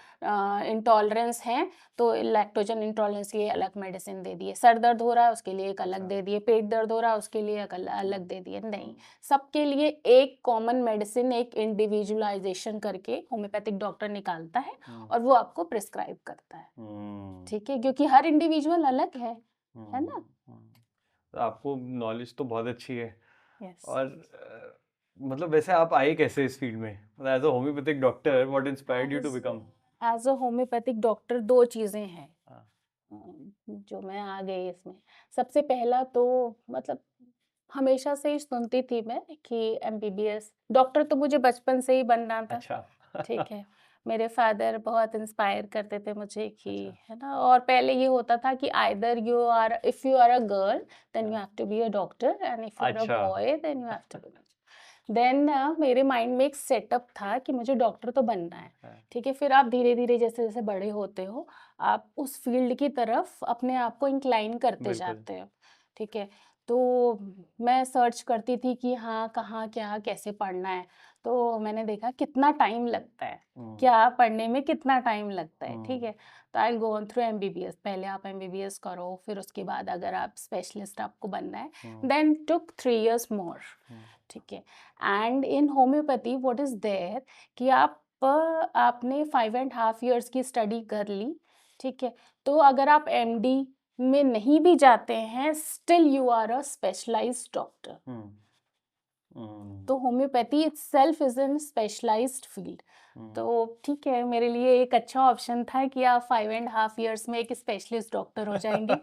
इंटॉलरेंस हैं तो लैक्टोजन इंटॉलरेंस के लिए अलग मेडिसिन दे दिए, सर दर्द हो रहा है उसके लिए एक अलग अच्छा। दे दिए, पेट दर्द हो रहा है उसके लिए एक अलग दे दिए, नहीं, सबके लिए एक कॉमन मेडिसिन, एक इंडिविजुअलाइजेशन करके होम्योपैथिक डॉक्टर निकालता है और वो आपको प्रिस्क्राइब करता है, ठीक है, क्योंकि हर इंडिविजुअल अलग है ना। तो आपको नॉलेज तो बहुत अच्छी है। यस, और मतलब वैसे आप आए कैसे इस फील्ड में, मतलब as a homeopathic doctor what inspired you to become? As a homeopathic doctor दो चीज़ें हैं हाँ जो मैं आ गई इसमें। सबसे पहला तो मतलब हमेशा से ही सुनती थी मैं कि एमबीबीएस डॉक्टर तो मुझे बचपन से ही बनना था, अच्छा। ठीक है। मेरे फादर बहुत इंस्पायर करते थे मुझे कि, अच्छा। है ना, और पहले ये होता था कि either you are, if you are a girl then you हाँ, have to be a doctor and if you are a अच्छा। Boy then you have to be, then मेरे माइंड में एक सेटअप था कि मुझे डॉक्टर तो बनना है, हाँ, ठीक है। फिर आप धीरे धीरे जैसे जैसे बड़े होते हो आप उस फील्ड की तरफ अपने आप को इंक्लाइन करते बिल्कुल। जाते हो, ठीक है। तो मैं सर्च करती थी कि हाँ, कहाँ, क्या, कैसे पढ़ना है। तो मैंने देखा कितना टाइम लगता है, क्या पढ़ने में कितना टाइम लगता है, ठीक है? तो I will go on through MBBS. पहले आप एमबीबीएस करो, फिर उसके बाद अगर आप स्पेशलिस्ट आपको बनना है, देन टुक 3 इयर्स मोर, ठीक है? And in homeopathy what is there कि आपने 5.5 इयर्स की स्टडी कर ली, ठीक है? तो अगर आप एमडी में नहीं भी जाते हैं, still you are a specialised doctor. तो homeopathy itself is an specialised field. तो ठीक है, मेरे लिए एक अच्छा ऑप्शन था कि आप 5.5 इयर्स में एक स्पेशलिस्ट डॉक्टर हो जाएंगे,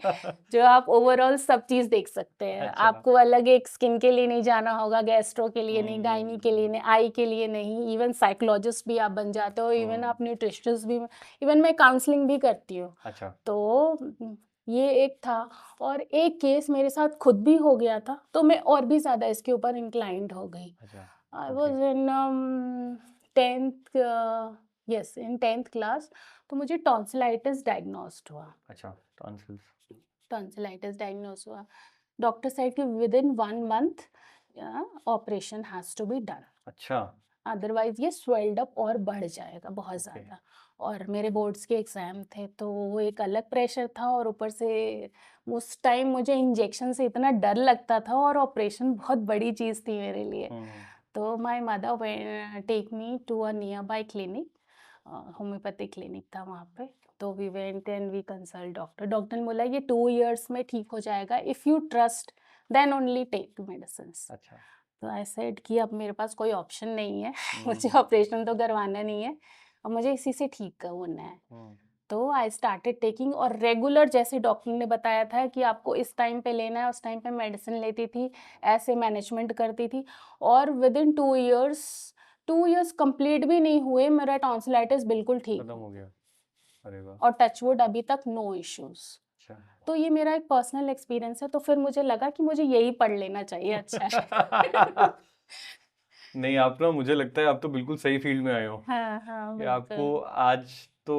जो आप ओवरऑल सब चीज़ देख सकते हैं। अच्छा। आपको अलग एक स्किन के लिए नहीं जाना होगा, गैस्ट्रो के लिए नहीं, गायनी के लिए नहीं, आई के लिए नहीं, इवन साइकोलॉजिस्ट भी आप बन जाते हो, इवन आप न्यूट्रिशनिस्ट भी, इवन मैं काउंसलिंग भी करती हूँ। अच्छा। तो ये एक था, और एक केस मेरे साथ खुद भी हो गया था, तो मैं और भी ज़्यादा इसके ऊपर इंक्लाइंड हो गई। अच्छा। I okay. Was in 10th, yes, in 10th class. तो मुझे टॉन्सिलाइटिस डायग्नोस्ड हुआ। अच्छा, टॉन्सिल्स। टॉन्सिलाइटिस डायग्नोस हुआ। डॉक्टर सेड कि within 1 month operation has to be done, अच्छा। अदरवाइज ये स्वेल्ड अप और बढ़ जाएगा बहुत ओके। ज़्यादा। और मेरे बोर्ड्स के एग्ज़ाम थे, तो वो एक अलग प्रेशर था, और ऊपर से उस टाइम मुझे इंजेक्शन से इतना डर लगता था, और ऑपरेशन बहुत बड़ी चीज़ थी मेरे लिए। तो my mother take me to a nearby clinic, homeopathic clinic था वहाँ पे। तो we went and we consult doctor. Doctor ने बोला ये 2 इयर्स में ठीक हो जाएगा, if you trust then only take medicines. अच्छा। तो आई सेड कि अब मेरे पास कोई ऑप्शन नहीं है, मुझे ऑपरेशन तो करवाना नहीं है, और मुझे इसी से ठीक होना है। तो आई स्टार्टेड टेकिंग, और रेगुलर जैसे डॉक्टर ने बताया था कि आपको इस टाइम पे लेना है, उस टाइम पे मेडिसिन लेती थी, ऐसे मैनेजमेंट करती थी। और विद इन 2 इयर्स कंप्लीट भी नहीं हुए, मेरा टॉन्सिलाइटिस बिल्कुल ठीक खत्म हो हो गया। अरे वाह। और टचवुड अभी तक नो इश्यूज। अच्छा। तो ये मेरा एक पर्सनल एक्सपीरियंस है, तो फिर मुझे लगा कि मुझे यही पढ़ लेना चाहिए। अच्छा है। नहीं, आप ना, मुझे लगता है आप तो बिल्कुल सही फील्ड में आए हो हाँ हाँ, कि आपको बिल्कुल। आज तो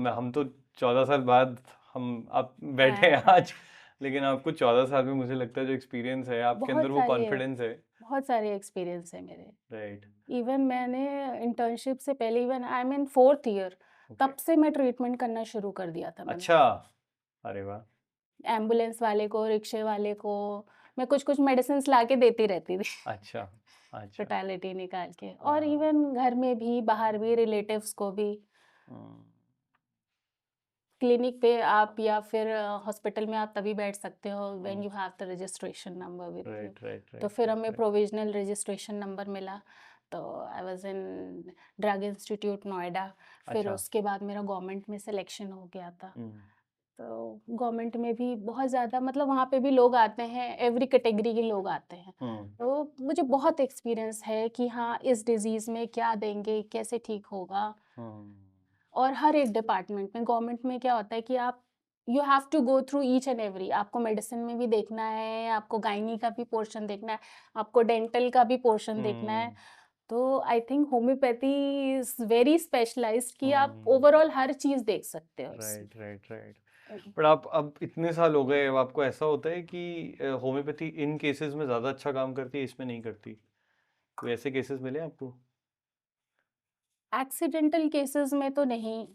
हम तो 14 साल बाद हम आप बैठे हैं हाँ, आज, लेकिन आपको 14 साल में मुझे लगता है जो एक्सपीरियंस है आपके अंदर, वो कॉन्फिडेंस है। बहुत सारे एक्सपीरियंस है मेरे। राइट। इवन मैंने इंटर्नशिप से पहले, even I am in 4th year, okay. तब से मैं ट्रीटमेंट करना शुरू कर दिया था मैंने। अच्छा। अरे वाह। एम्बुलेंस वाले को, रिक्शे वाले को, मैं कुछ कुछ मेडिसिन ला के देती रहती थी। अच्छा। अच्छा। टोटलिटी निकाल के, और हाँ। इवन घर में भी, बाहर भी, रिलेटिव्स को भी। हम्म, क्लिनिक पे आप या फिर हॉस्पिटल में आप तभी बैठ सकते हो when hmm, you have the registration number with you. Right right तो राइट फिर राइट हमें राइट। प्रोविजनल रजिस्ट्रेशन नंबर मिला। तो I was in drug institute Noida. फिर अच्छा। उसके बाद मेरा गवर्नमेंट में सिलेक्शन हो गया था। हम्म। तो गवर्नमेंट में भी बहुत ज़्यादा, मतलब वहाँ पे भी लोग आते हैं, एवरी कैटेगरी के लोग आते हैं। हम्म। तो मुझे बहुत एक्सपीरियंस है कि हाँ, इस डिज़ीज़ में क्या देंगे, कैसे ठीक होगा। हम्म। और हर एक डिपार्टमेंट में, गवर्नमेंट में क्या होता है कि आप you have to go through each and every. आपको मेडिसिन में भी देखना है, आपको गायनी का भी पोर्शन देखना है, आपको डेंटल का भी पोर्शन देखना है। हम्म। तो I think homeopathy is very specialized कि आप हम्म। ओवरऑल हर चीज़ देख सकते हो इसमें। Right right right. बट आप अब इतने साल हो गए, अब आपको ऐसा होता है कि होम्योपैथी इन केसेस में ज़्यादा अच्छा काम करती है, इसमें नहीं करती? कोई ऐसे केसेस मिले आपको? एक्सीडेंटल केसेस में तो नहीं,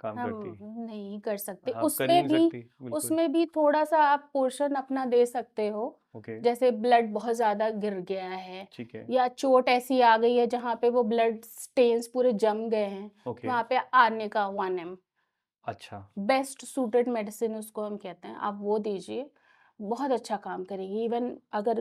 काम हम करती? नहीं कर सकते। हाँ, आप कर ही नहीं सकती, बिल्कुल। उसमें भी थोड़ा-सा आप पोर्शन अपना दे सकते हो। ओके। जैसे ब्लड बहुत ज़्यादा गिर गया है, ठीक है। या चोट ऐसी आ गई है जहाँ पे वो ब्लड स्टेन्स पूरे जम गए हैं, ओके। वहाँ पे आर्निका 1 एम, अच्छा। बेस्ट सूटेड मेडिसिन उसको हम कहते हैं, आप वो दीजिए, बहुत अच्छा काम करेगी। इवन अगर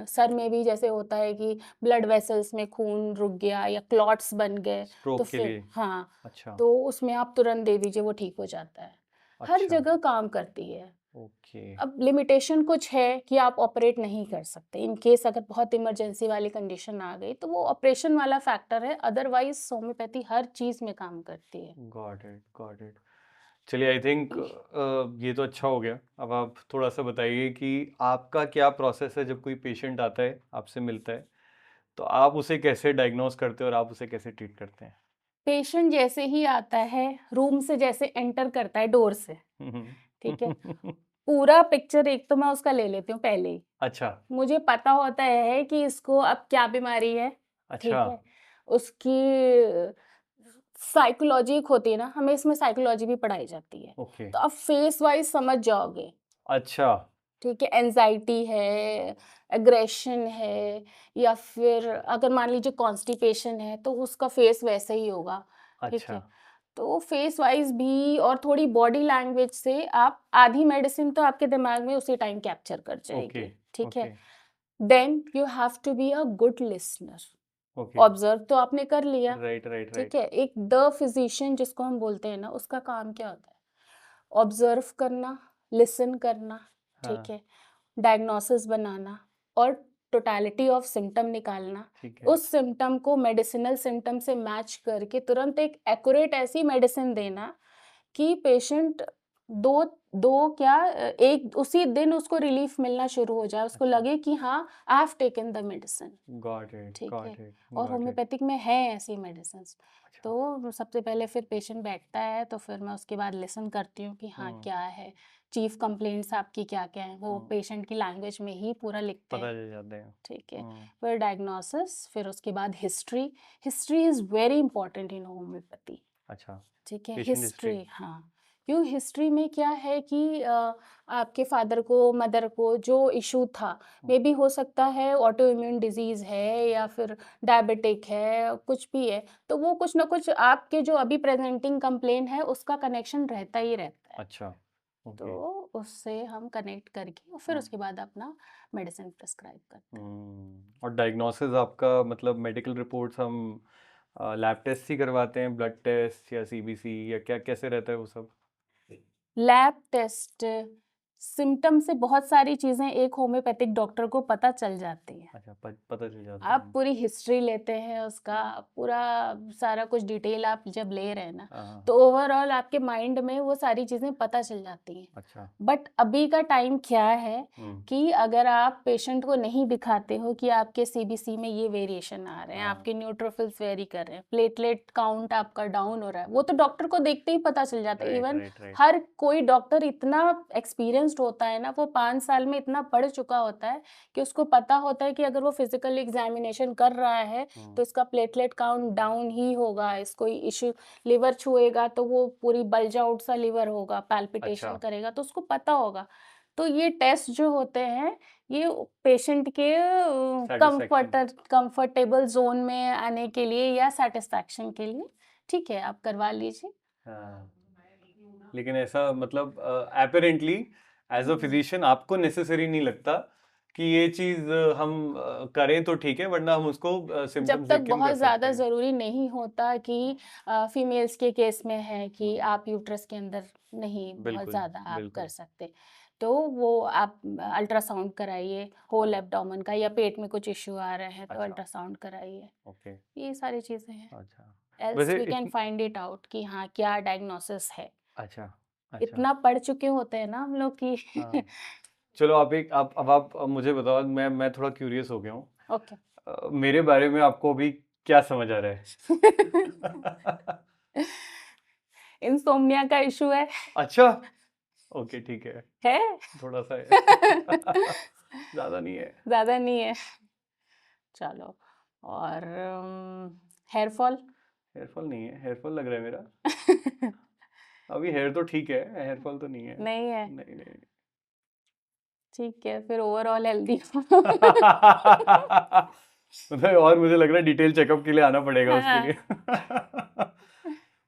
सर में भी जैसे होता है कि ब्लड वेसल्स में खून रुक गया या क्लॉट्स बन गए, तो स्ट्रोक के फिर लिए? हाँ, अच्छा। तो उसमें आप तुरंत दे दीजिए, वो ठीक हो जाता है। हर अच्छा। जगह काम करती है। ओके। अब लिमिटेशन कुछ है कि आप ऑपरेट नहीं कर सकते, इन केस अगर बहुत इमरजेंसी वाली कंडीशन आ गई, तो वो ऑपरेशन वाला फैक्टर है, अदरवाइज होम्योपैथी हर चीज़ में काम करती है। Got it, got it. चलिए, आई थिंक ये तो अच्छा हो गया। अब आप थोड़ा सा बताइए कि आपका क्या प्रोसेस है जब कोई पेशेंट आता है, आपसे मिलता है, तो आप उसे कैसे डायग्नोस करते हैं और आप उसे कैसे ट्रीट करते हैं? पेशेंट जैसे ही आता है, रूम से जैसे एंटर करता है डोर से, ठीक है? पूरा पिक्चर एक तो मैं उसका ले लेती हूँ पहले ही। अच्छा मुझे पता होता है कि इसको अब क्या बीमारी है, अच्छा ठीक है? उसकी साइकोलॉजी एक होती है ना, हमें इसमें साइकोलॉजी भी पढ़ाई जाती है। ओके तो आप फेस वाइज़ समझ जाओगे, अच्छा ठीक है? एंग्ज़ायटी है, एग्रेशन है या फिर अगर मान लीजिए कॉन्स्टिपेशन है, तो उसका फेस वैसे ही होगा, ठीक अच्छा है? तो फेस वाइज़ भी और थोड़ी बॉडी लैंग्वेज से आप आधी मेडिसिन तो आपके दिमाग में उसी टाइम कैप्चर कर ओके जाएगी, ठीक है? Okay then you have to be a good listener. Okay observe तो आपने कर लिया, राइट राइट ठीक राइट है? एक द फिजिशियन जिसको हम बोलते हैं ना, उसका काम क्या होता है? ऑब्जर्व करना, लिसन करना, ठीक हाँ है? डायग्नोसिस बनाना और टोटलिटी ऑफ सिम्पटम निकालना। ठीक है उस सिम्पटम को मेडिसिनल सिम्पटम से मैच करके तुरंत एक एक्यूरेट ऐसी मेडिसिन देना कि पेशेंट दो दो क्या एक उसी दिन उसको रिलीफ मिलना शुरू हो जाए, उसको अच्छा लगे कि हाँ, I have taken the medicine, ठीक है? गॉट इट और गॉट इट होम्योपैथिक में है ऐसी मेडिसिन्स। अच्छा तो सबसे पहले फिर पेशेंट बैठता है तो फिर मैं उसके बाद लिसन करती हूँ कि हाँ, हम्म क्या है? चीफ कंप्लेंट्स आपकी क्या-क्या हैं? वो हम्म पेशेंट की लैंग्वेज में ही पूरा लिखते पता हैं, चल जाते हैं ठीक है? हम्म फिर डायग्नोसिस, फिर उसके बाद history. History is very important in homeopathy, अच्छा ठीक है? पेशेंट हिस्ट्री हिस्ट्री, हाँ। क्यों हिस्ट्री में क्या है कि आपके फादर को, मदर को जो इश्यू था, मे बी हो सकता है ऑटो इम्यून डिज़ीज़ है या फिर डायबिटिक है, कुछ भी है। तो वो कुछ ना कुछ आपके जो अभी प्रेज़ेंटिंग कंप्लेन है, उसका कनेक्शन रहता ही रहता है। अच्छा ओके तो उससे हम कनेक्ट करके और फिर उसके बाद अपना मेडिसिन प्रिस्क्राइब करते हैं। और डायग्नोसिस आपका मतलब मेडिकल रिपोर्ट्स हम लैब टेस्ट ही करवाते हैं ब्लड टेस्ट या सीबीसी या क्या कैसे रहता है वो सब लैब टेस्ट, सिम्पटम से बहुत सारी चीज़ें एक होम्योपैथिक डॉक्टर को पता चल जाती हैं। अच्छा पता चल जाता आप है पूरी हिस्ट्री लेते हैं उसका, पूरा सारा कुछ डिटेल आप जब ले रहे हैं ना, हाँ तो ओवरऑल आपके माइंड में वो सारी चीज़ें पता चल जाती हैं। अच्छा बट अभी का टाइम क्या है हम्म कि अगर आप पेशेंट को नहीं दिखाते हो कि आपके सीबीसी में ये वेरिएशन आ रहे हैं, हाँ आपके न्यूट्रोफिल्स वेरी कर रहे हैं, प्लेटलेट काउंट आपका डाउन हो रहा है, वो तो डॉक्टर को देखते ही पता चल जाता है। राइट इवन राइट राइट हर कोई डॉक्टर इतना एक्सपीरियंस्ड होता है ना, वो 5 साल में इतना पढ़ चुका होता है कि उसको पता होता है कि अगर वो फिजिकल एग्जामिनेशन कर रहा है तो इसका प्लेटलेट काउंट डाउन ही होगा, इसको इश्यू लिवर छुएगा तो वो पूरी बल्ज आउट सा लिवर होगा, अच्छा पैल्पिटेशन करेगा तो उसको पता होगा। तो ये टेस्ट जो होते हैं ये पेशेंट के सेटिस्फेक्शन कंफर्टेबल जोन में आने के लिए या सेटिस्फैक्शन के लिए, ठीक है, आप करवा लीजिए। हाँ लेकिन ऐसा मतलब अपेरेंटली एज अ फिजिशियन आपको नेसेसरी नहीं लगता कि ये चीज हम करें तो ठीक है वरना हम उसको जब सिम्टम्स तक देख के हम कर बहुत सकते ज़्यादा हैं ज़रूरी नहीं होता कि फीमेल्स के केस में है कि आप यूट्रस के अंदर नहीं बहुत बिल्कुल ज़्यादा आप कर बिल्कुल सकते, तो वो आप अल्ट्रासाउंड कराइए होल एब्डोमेन का, या पेट में कुछ इश्यू आ रहे हैं तो अच्छा अल्ट्रासाउंड कराइए। ओके ये सारी चीज़ें हैं, अच्छा एल्स वैसे we can find it out कि हाँ, क्या डायग्नोसिस है। अच्छा अच्छा इतना पढ़ चुके होते हैं ना हम लोग कि हाँ चलो आप एक आप अब आप अब मुझे बताओ मैं थोड़ा क्यूरियस हो गया हूँ ओके। मेरे बारे में आपको अभी क्या समझ आ रहा है इंसोम्निया का इशू है। अच्छा ओके ठीक है है? थोड़ा सा है ज्यादा नहीं है ज़्यादा नहीं है। चलो, और हेयर फॉल? हेयर फॉल नहीं है हेयर फॉल लग रहा है मेरा अभी हेयर तो ठीक है हेयर फॉल तो नहीं है नहीं है, नहीं नहीं ठीक है, फिर ओवरऑल हेल्दी मतलब और मुझे लग रहा है डिटेल चेकअप के लिए आना पड़ेगा उसके हाँ। लिए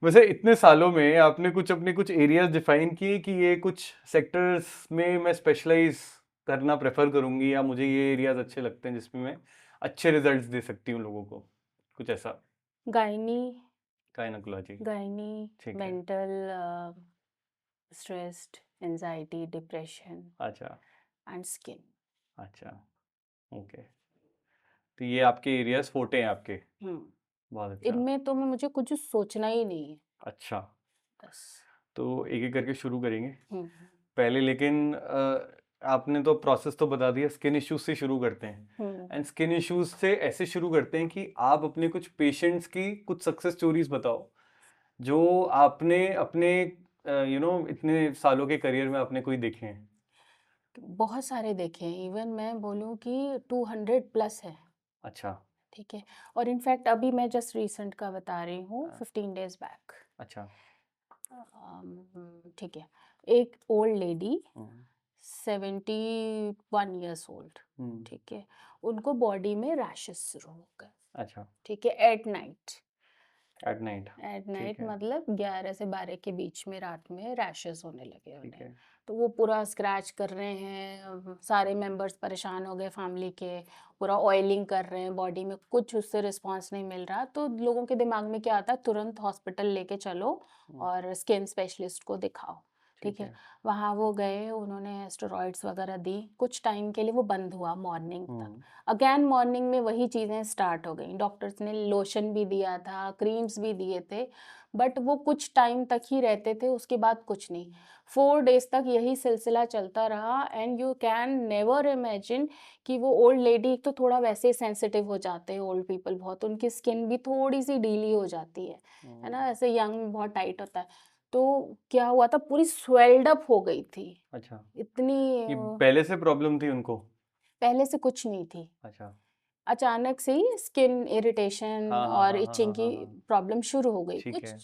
वैसे इतने सालों में आपने कुछ अपने कुछ एरियाज डिफाइन किए कि ये कुछ सेक्टर्स में मैं स्पेशलाइज करना प्रेफर करूंगी या मुझे ये एरियाज अच्छे लगते हैं जिसमें मैं अच्छे रिजल्ट्स दे सकती हूँ लोगों को कुछ ऐसा गायनी, गायनोकोलॉजी गायनी, ठीक है मेंटल, स्ट्रेस्ड, एंजाइटी, डिप्रेशन अच्छा एंड स्किन। अच्छा ओके तो ये आपके एरियाज फोटे हैं आपके बहुत अच्छा इनमें तो मैं मुझे कुछ सोचना ही नहीं है, अच्छा बस। तो एक एक करके शुरू करेंगे हम्म पहले लेकिन आपने तो प्रोसेस तो बता दिया स्किन इश्यूज से शुरू करते हैं हम्म एंड स्किन इश्यूज से ऐसे शुरू करते हैं कि आप अपने कुछ पेशेंट्स की कुछ सक्सेस स्टोरीज बताओ जो आपने अपने इतने सालों के करियर में आपने कोई देखे हैं बहुत सारे देखे हैं, इवन मैं बोलूँ कि 200 प्लस है, अच्छा। ठीक है? और इनफैक्ट अभी मैं जस्ट रिसेंट का बता रही हूँ, अ, 15 डेज़ बैक। अच्छा। ठीक है। एक ओल्ड लेडी हुँ, 71 इयर्स ओल्ड, हुँ, ठीक है? उनको बॉडी में रैशेज़ शुरू हो गए, अच्छा। ठीक है? At night. At night. At ठीक नाइट है, मतलब 11 से 12 के बीच में रात में रैशेस होने लगे ठीक उन्हें। है। तो वो पूरा स्क्रैच कर रहे हैं, सारे मेंबर्स परेशान हो गए फैमिली के, पूरा ऑयलिंग कर रहे हैं बॉडी में, कुछ उससे रिस्पांस नहीं मिल रहा। तो लोगों के दिमाग में क्या आता है, तुरंत हॉस्पिटल लेके चलो हुँ, और स्किन स्पेशलिस्ट को दिखाओ, ठीक ठीक है? है। वहाँ वो गए, उन्होंने स्टेरॉइड्स वगैरह दी, कुछ टाइम के लिए वो बंद हुआ मॉर्निंग तक। हुँ, अगेन मॉर्निंग में वही चीज़ें स्टार्ट हो गई। डॉक्टर्स ने लोशन भी दिया था, क्रीम्स भी दिए थे, बट वो कुछ टाइम तक ही रहते थे, उसके बाद कुछ नहीं। 4 डेज़ तक यही सिलसिला चलता रहा and you can never imagine कि वो ओल्ड लेडी, एक तो थोड़ा वैसे ही सेंसिटिव हो जाते हैं ओल्ड पीपल बहुत, उनकी स्किन भी थोड़ी-सी ढीली हो जाती है हुँ, ना? ऐसे यंग में बहुत टाइट होता है। तो क्या हुआ था, पूरी स्वेल्ड अप हो गई थी। अच्छा। इतनी ये पहले से प्रॉब्लम थी उनको? पहले से कुछ नहीं थी। अच्छा। अचानक से ही स्किन इरिटेशन हाँ, हाँ, और हाँ, हाँ, इचिंग हाँ, की हाँ, हाँ। प्रॉब्लम शुरू हो गई। ठीक कुछ है।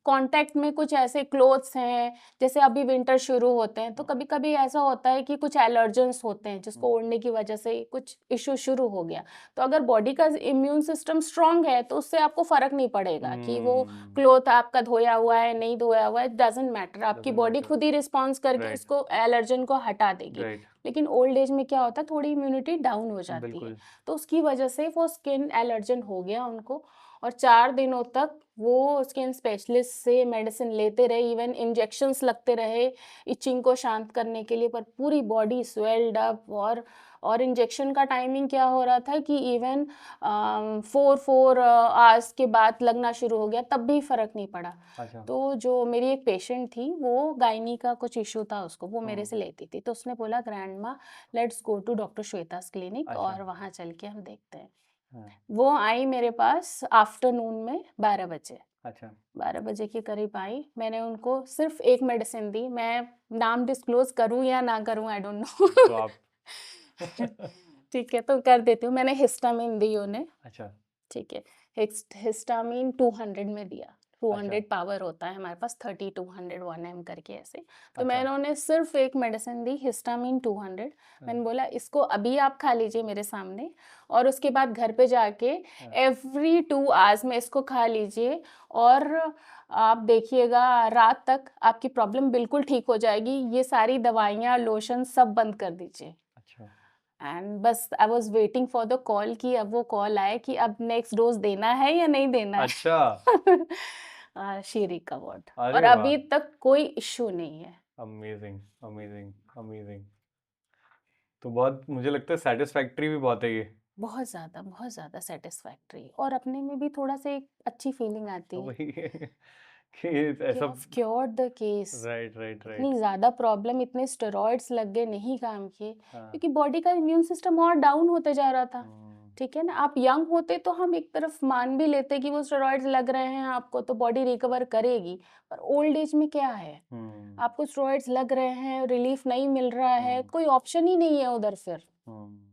कांटेक्ट में कुछ ऐसे क्लोथ्स हैं, जैसे अभी विंटर शुरू होते हैं, तो हुँ, कभी-कभी ऐसा होता है कि कुछ एलर्जेंस होते हैं, हुँ, जिसको ओढ़ने की वजह से कुछ इश्यू शुरू हो गया। तो अगर बॉडी का इम्यून सिस्टम स्ट्रांग है, तो उससे आपको फ़र्क नहीं पड़ेगा कि वो हुँ, क्लॉथ आपका धोया हुआ है, नहीं धोया हुआ है, इट डज़न्ट मैटर। आपकी डज़न्ट बॉडी मैटर। खुद ही रिस्पॉन्स करके राइट, उसको एलर्जन को हटा देगी। राइट, लेकिन ओल्ड एज में क्या होता है, थोड़ी इम्यूनिटी डाउन हो जाती है। बिल्कुल। तो उसकी वजह से वो स्किन एलर्जन हो गया उनको, और 4 दिनों तक वो स्किन स्पेशलिस्ट से मेडिसिन लेते रहे, इवन इंजेक्शंस लगते रहे इचिंग को शांत करने के लिए, पर पूरी बॉडी स्वेल्ड अप। और इंजेक्शन का टाइमिंग क्या हो रहा था कि इवन 4 आवर्स के बाद लगना शुरू हो गया, तब भी फ़र्क नहीं पड़ा। अच्छा। तो जो मेरी एक पेशेंट थी, वो गायनी का कुछ इश्यू था उसको, वो मेरे हुँ, से लेती थी, तो उसने बोला, grandma let's go to doctor श्वेता's क्लिनिक अच्छा। और वहाँ चल के हम देखते हैं। हाँ, वो आई मेरे पास आफ्टरनून में 12 बजे, अच्छा। 12 बजे के करीब आई। मैंने उनको सिर्फ़ एक मेडिसिन दी, मैं नाम डिस्क्लोज़ करूँ या ना करूँ, आई डोंट नो। तो आप ठीक है, तो कर देती हूँ। मैंने हिस्टामिन दी उन्हें, अच्छा, ठीक है। हिस्टामिन 200 में दिया। अच्छा, 200 पावर होता है हमारे पास, 30 200 1 एम करके ऐसे। तो अच्छा। मैंने उन्हें सिर्फ़ एक मेडिसिन दी, हिस्टामिन 200। हाँ, मैंने बोला, इसको अभी आप खा लीजिए मेरे सामने, और उसके बाद घर पे जाके हाँ। एवरी 2 आवर्स में इसको खा लीजिए, और आप देखिएगा रात तक आपकी प्रॉब्लम बिल्कुल ठीक हो जाएगी। ये सारी दवाइयाँ, लोशन सब बंद कर दीजिए। अच्छा, एंड बस I was waiting for the call कि अब वो कॉल आए कि अब नेक्स्ट डोज़ देना है या नहीं देना है। अच्छा! शी रिकवर्ड, और अरे वाह! अभी तक कोई इश्यू नहीं है। Amazing, amazing, amazing. तो बहुत मुझे लगता है सैटिस्फैक्टरी भी बहुत है ये। बहुत ज़्यादा सैटिस्फैक्टरी, और अपने में भी थोड़ा-सा एक अच्छी फीलिंग आती है वही है कि कि ऐसा I have cured the case. Right, right, इतनी राइट। ज़्यादा प्रॉब्लम, इतने स्टेरॉइड्स लग गए, नहीं काम किए, हाँ। क्योंकि बॉडी का इम्यून सिस्टम और डाउन होते जा रहा था। हुँ, ठीक है ना? आप यंग होते तो हम एक तरफ मान भी लेते कि वो स्टेरॉइड्स लग रहे हैं आपको, तो बॉडी रिकवर करेगी। पर ओल्ड एज में क्या है? हुँ, आपको स्टेरॉइड्स लग रहे हैं, रिलीफ नहीं मिल रहा है, हुँ, कोई ऑप्शन ही नहीं है उधर फिर। हुँ,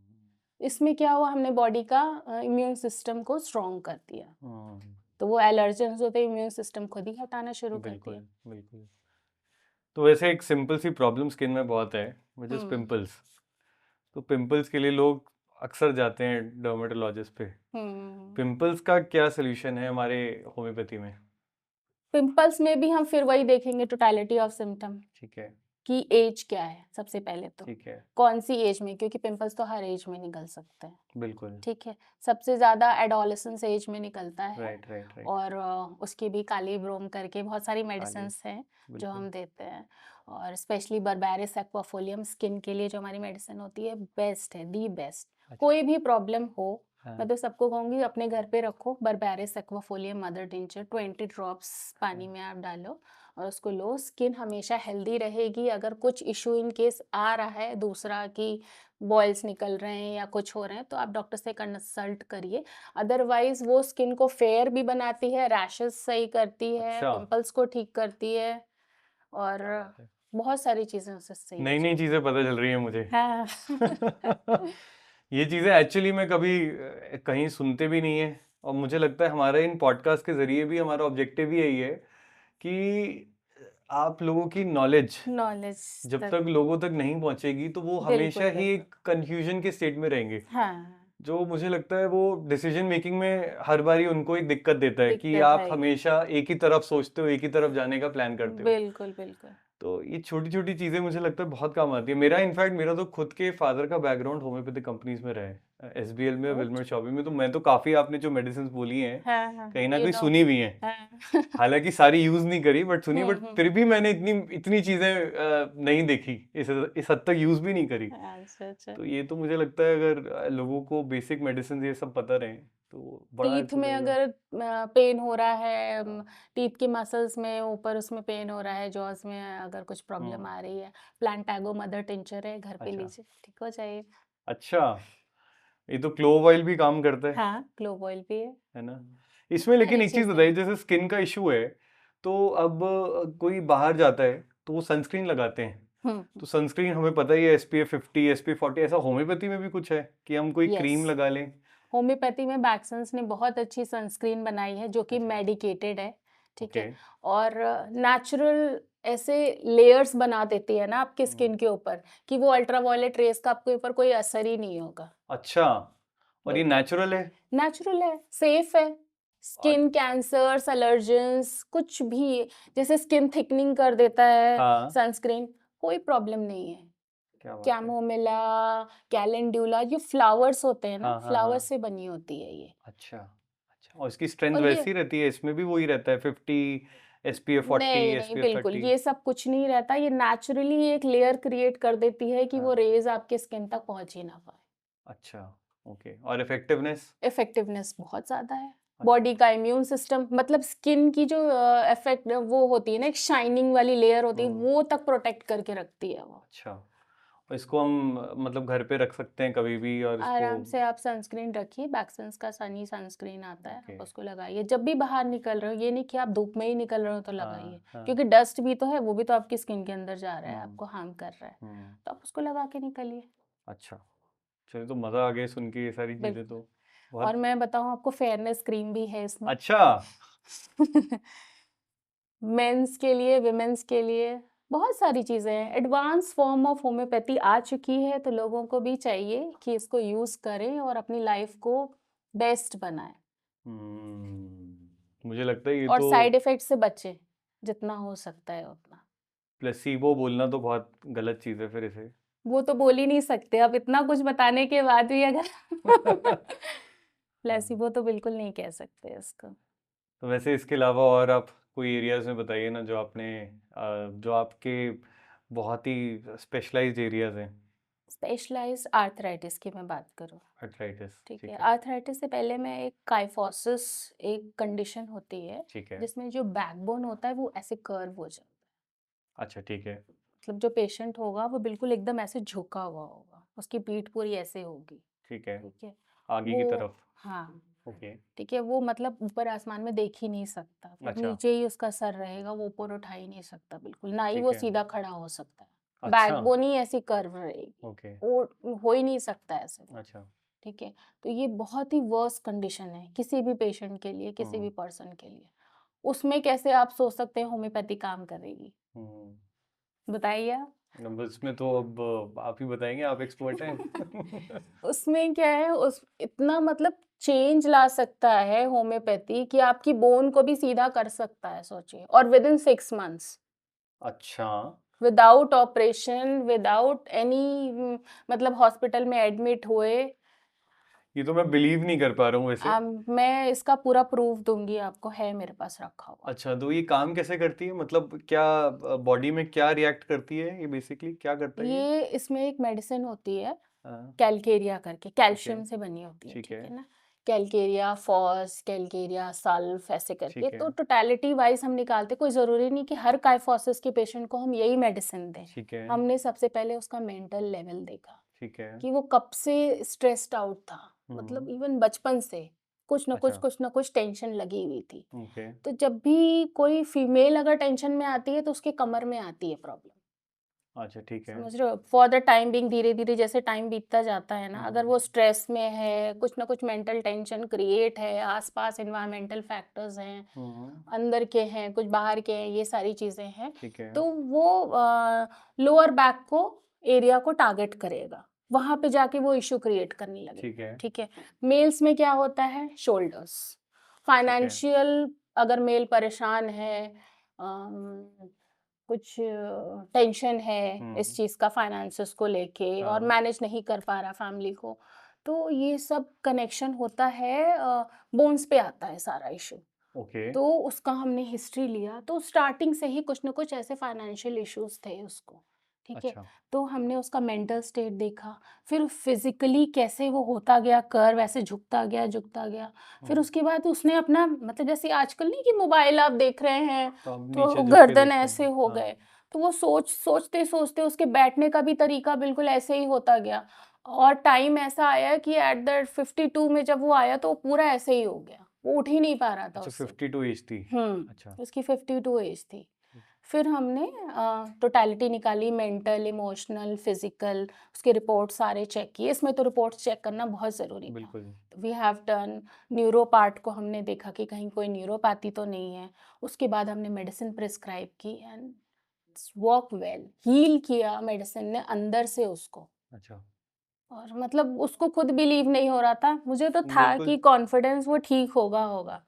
इसमें क्या हुआ, हमने बॉडी का इम्यून सिस्टम को स्ट्रॉन्ग कर दिया। हुँ। तो वो एलर्जेंस होते हैं, इम्यून सिस्टम खुद ही हटाना शुरू कर दिया। बिल्कुल, बिल्कुल। तो वैसे एक सिंपल सी प्रॉब्लम स्किन में बहुत है, व्हिच इज़ हुँ। पिंपल्स। तो पिंपल्स के लिए लोग अक्सर जाते हैं डर्मेटोलॉजिस्ट पे। हुँ। पिंपल्स का क्या सॉल्यूशन है हमारे होम्योपैथी में? पिंपल्स में भी हम फिर वही देखेंगे, टोटलिटी ऑफ सिम्पटम, ठीक है, कि एज क्या है सबसे पहले तो। ठीक है। कौन-सी एज में, क्योंकि पिंपल्स तो हर एज में निकल सकते हैं, बिल्कुल। ठीक है? सबसे ज़्यादा एडोलेसेंस एज में निकलता है, राइट, राइट, राइट। और उसकी भी कालीब्रोम करके बहुत सारी काली मेडिसिन्स हैं जो बिल्कुल। हम देते हैं। और स्पेशली बर्बेरिस एक्वाफोलियम स्किन के लिए जो हमारी मेडिसिन होती है, बेस्ट है, दी बेस्ट। अच्छा, कोई भी प्रॉब्लम हो, हाँ, मैं तो सबको कहूँगी अपने घर पे रखो बर्बेरिस एक्वाफोलियम मदर टिंचर, 20 ड्रॉप्स पानी हाँ। में आप डालो और उसको लो। स्किन हमेशा हेल्दी रहेगी। अगर कुछ इशू इन केस आ रहा है दूसरा, कि बॉयल्स निकल रहे हैं या कुछ हो रहे हैं, तो आप डॉक्टर से कंसल्ट करिए। अदरवाइज़ वो स्किन को फेयर भी बनाती है, रैशेज़ सही करती है, अच्छा, पिंपल्स को ठीक करती है, और क्या बात है! बहुत सारी चीजें उससे सही हो नई नई चीजें पता चल रही हैं मुझे। हाँ ये चीजें एक्चुअली में कभी कहीं सुनते भी नहीं है, और मुझे लगता है हमारे इन पॉडकास्ट के जरिए भी हमारा ऑब्जेक्टिव ही यही है कि आप लोगों की नॉलेज नॉलेज जब तक तक लोगों तक नहीं पहुंचेगी तो वो हमेशा बिल्कुल ही बिल्कुल एक कंफ्यूजन के स्टेट में रहेंगे, हाँ जो मुझे लगता है वो डिसीजन मेकिंग में हर बारी उनको एक दिक्कत देता है कि दिक्कत आप है ये हमेशा एक ही तरफ सोचते हो, एक ही तरफ जाने का प्लान करते हो। बिल्कुल बिल्कुल तो ये छोटी छोटी चीजें मुझे लगता है बहुत काम आती है। मेरा इनफैक्ट मेरा तो खुद के फादर का बैकग्राउंड होम्योपैथिक कंपनीज में रहा है, एसबीएल में, गुड विल्मर शॉपी में। तो मैं तो काफी, आपने जो मेडिसिन बोली हैं हाँ हाँ कहीं ना यू कहीं नो सुनी भी हैं, हाँ हालांकि सारी यूज नहीं करी बट सुनी, बट हम्म फिर भी मैंने इतनी इतनी चीजें नहीं देखी, इस हद तक यूज भी नहीं करी। अच्छा अच्छा तो ये तो मुझे लगता है अगर लोगों को बेसिक मेडिसिन ये सब पता रहे तो बड़ा टीथ हेल्पफुल में रहेगा। अगर पेन हो रहा है हाँ। टीथ के मसल्स में ऊपर उसमें पेन हो रहा है जॉज में अगर कुछ प्रॉब्लम हम्म। आ रही है प्लांटागो मदर टिंचर है घर पे अच्छा। लीजिए ठीक हो जाए अच्छा, ये तो क्लोव ऑयल भी काम करता हाँ क्लोव ऑयल भी है ना? इसमें लेकिन सारी एक चीज चीजें बताइए, जैसे स्किन का इशू है तो अब कोई बाहर जाता है तो वो सनस्क्रीन लगाते हैं, तो सनस्क्रीन हमें पता ही है SPF 50 SPF 40, ऐसा होम्योपैथी में भी कुछ है कि हम कोई यस क्रीम लगा लें? होम्योपैथी में बैक्सन्स ने बहुत अच्छी सनस्क्रीन बनाई है जो कि अच्छा। मेडिकेटेड है ठीक ओके। है और नेचुरल ऐसे लेयर्स बना देती है ना आपके स्किन के ऊपर कि वो अल्ट्रावायलेट रेस का आपके ऊपर कोई असर ही नहीं होगा अच्छा, और ये बिल्कुल नेचुरल है? नेचुरल है सेफ है अ- स्किन कैंसर्स एलर्जेंस कुछ भी जैसे स्किन थिकनिंग कर देता है हाँ। सनस्क्रीन कोई प्रॉब्लम नहीं है क्या बात है। कैमोमिला कैलेंड्यूला जो फ्लावर्स होते हैं ना हाँ हाँ हाँ। फ्लावर्स से बनी होती है ये अच्छा। अच्छा, और इसकी स्ट्रेंथ और ये वैसी रहती है, इसमें भी वही रहता है 50 SPF 40 नहीं नहीं SPF बिल्कुल 30? ये सब कुछ नहीं रहता ये नेचुरली एक लेयर क्रिएट कर देती है कि वो हाँ। रेज आपके स्किन तक पहुंच ही ना पाए अच्छा। ओके, और इफेक्टिवनेस? इफेक्टिवनेस बहुत ज्यादा है बॉडी का इम्यून सिस्टम मतलब स्किन की जो इफेक्ट वो होती है ना एक शाइनिंग वाली लेयर होती है वो तक प्रोटेक्ट करके रखती है वो अच्छा, और इसको हम मतलब घर पे रख सकते हैं कभी भी, और इसको? आराम से आप सनस्क्रीन रखिए बैक्सन्स का सनी सनस्क्रीन आता है ओके। आप उसको लगाइए जब भी बाहर निकल रहे हो ये नहीं कि आप धूप में ही निकल रहे हो तो लगाइए हाँ हाँ। क्योंकि डस्ट भी तो है वो भी तो आपकी स्किन के अंदर जा रहा है हम्म। आपको हार्म कर रहा है हम्म। तो आप उसको लगा के निकलिए अच्छा, चलिए, तो मज़ा आ गया सुन के, ये सारी चीज़ें बिल्कुल तो और बहुत। मैं बताऊं आपको फेयरनेस क्रीम भी है इसमें अच्छा। मेंस के लिए विमेंस के लिए बहुत सारी चीज़ें हैं एडवांस फॉर्म ऑफ होम्योपैथी आ चुकी है तो लोगों को भी चाहिए कि इसको यूज़ करें और अपनी लाइफ को बेस्ट बनाएं मुझे लगता है ये और तो साइड इफेक्ट से बचें जितना हो सकता है उतना प्लेसिबो बोलना तो बहुत गलत चीज़ है फिर इसे। वो तो बोल ही नहीं सकते अब इतना कुछ बताने के बाद भी अगर हाँ। प्लेसिबो तो बिल्कुल नहीं कह सकते इसको तो वैसे इसके अलावा और आप कोई एरियाज में बताइए ना, जो आपने जो आपके बहुत ही स्पेशलाइज्ड एरियाज हैं। स्पेशलाइज्ड आर्थराइटिस की मैं बात करूँ आर्थराइटिस, ठीक है ठीक है। आर्थराइटिस से पहले मैं एक काइफोसिस एक कंडीशन होती है ठीक है। जिसमें जो बैकबोन होता है वो ऐसे कर्व हो जाता है अच्छा, ठीक है। मतलब जो पेशेंट होगा वो बिल्कुल एकदम ऐसे झुका हुआ होगा उसकी पीठ पूरी ऐसे होगी ठीक है। ठीक है आगे वो की तरफ। हाँ ओके। ठीक है वो मतलब ऊपर आसमान में देख ही नहीं सकता फिर अच्छा। नीचे ही उसका सर रहेगा वो ऊपर उठा ही नहीं सकता बिल्कुल ना ही ठीक वो है। सीधा खड़ा हो सकता है अच्छा। बैकबोन ही ऐसी कर्व रहेगी ओके। वो हो ही नहीं सकता ऐसे अच्छा। ठीक है तो ये बहुत ही वर्स्ट कंडीशन है किसी भी पेशेंट के लिए किसी भी हम्म। पर्सन के लिए उसमें कैसे आप सोच सकते हैं होम्योपैथी काम करेगी हम्म। बताइए आप अब इसमें तो अब आप ही बताएंगे, आप एक्सपर्ट हैं। उसमें क्या है उस इतना मतलब चेंज ला सकता है होम्योपैथी कि आपकी बोन को भी सीधा कर सकता है सोचिए और विद इन 6 मंथ्स अच्छा। विदाउट ऑपरेशन विदाउट एनी मतलब हॉस्पिटल में एडमिट हुए ये तो मैं बिलीव नहीं कर पा रहा हूँ वैसे। मैं इसका पूरा प्रूफ दूंगी आपको है मेरे पास रखा हुआ अच्छा, तो ये काम कैसे करती है, मतलब क्या बॉडी में क्या रिएक्ट करती है, ये बेसिकली क्या करता है ये? ये इसमें एक मेडिसिन होती है हाँ। कैलकेरिया करके ओके। कैल्शियम से बनी होती है ठीक ठीक है। है ना कैलकेरिया फॉस कैलकेरिया सल्फ ऐसे करके ठीक है। तो टोटलिटी वाइज हम निकालते कोई ज़रूरी नहीं कि हर काइफोसिस के पेशेंट को हम यही मेडिसिन दें ठीक है। हमने सबसे पहले उसका मेंटल लेवल देखा ठीक है। कि वो कब से स्ट्रेस्ड आउट था मतलब इवन बचपन से अच्छा। कुछ ना कुछ टेंशन लगी हुई थी ओके। तो जब भी कोई फीमेल अगर टेंशन में आती है तो उसके कमर में आती है प्रॉब्लम अच्छा, ठीक है। समझ रहे हो? फॉर द टाइम बीइंग धीरे-धीरे जैसे टाइम बीतता जाता है ना, अगर हम्म, वो स्ट्रेस में है, कुछ ना कुछ मेंटल टेंशन क्रिएट है, आस-पास एनवायरमेंटल फैक्टर्स हैं, हम्म, अंदर के हैं, कुछ बाहर के हैं, ये सारी चीज़ें हैं, ठीक है। तो वो लोअर बैक को एरिया को टारगेट करेगा। वहाँ पे जाके वो इश्यू क्रिएट करने ठीक लगेगा, है। ठीक है? मेल्स में क्या होता है? शोल्डर्स। ठीक है। फाइनेंशियल अगर मेल परेशान है, अम कुछ टेंशन है इस हम्म, चीज़ का फाइनेंसेस को लेके और हाँ, मैनेज नहीं कर पा रहा फैमिली को, तो ये सब कनेक्शन होता है, बोन्स पे आता है सारा इशू। ओके। तो उसका हमने हिस्ट्री लिया, तो स्टार्टिंग से ही कुछ ना कुछ ऐसे फाइनेंशियल इश्यूज थे उसको, ठीक है? अच्छा। तो हमने उसका मेंटल स्टेट देखा, फिर फिजिकली कैसे वो होता गया, कर्व ऐसे झुकता गया, फिर हम्म, उसके बाद उसने अपना मतलब जैसे आजकल नहीं कि मोबाइल आप देख रहे हैं तो हम नीचे तो झुक के गर्दन देखते ऐसे हैं, हो हाँ। गए, तो वो सोचते सोचते उसके बैठने का भी तरीका बिल्कुल ऐसे ही होता गया, और टाइम ऐसा आया कि एट द 52 में जब वो आया तो वो पूरा ऐसे ही हो गया, वो उठ ही नहीं पा रहा था अच्छा, उससे। 52 एज थी। अच्छा, उसकी 52 एज थी। ठीक। फिर हमने टोटलिटी निकाली, मेंटल, इमोशनल, फिजिकल, उसके रिपोर्ट सारे चेक किए। इसमें तो रिपोर्ट्स चेक करना बहुत ज़रूरी था। बिल्कुल। We have done neuro part को हमने देखा कि कहीं कोई न्यूरोपैथी तो नहीं है। उसके बाद हमने मेडिसिन प्रिस्क्राइब की एंड वर्क वेल, हील किया मेडिसिन ने अंदर से उसको। अच्छा, और मतलब उसको खुद बिलीव नहीं हो रहा था, मुझे तो था बिल्कुल। कि कॉन्फिडेंस वो ठीक होगा।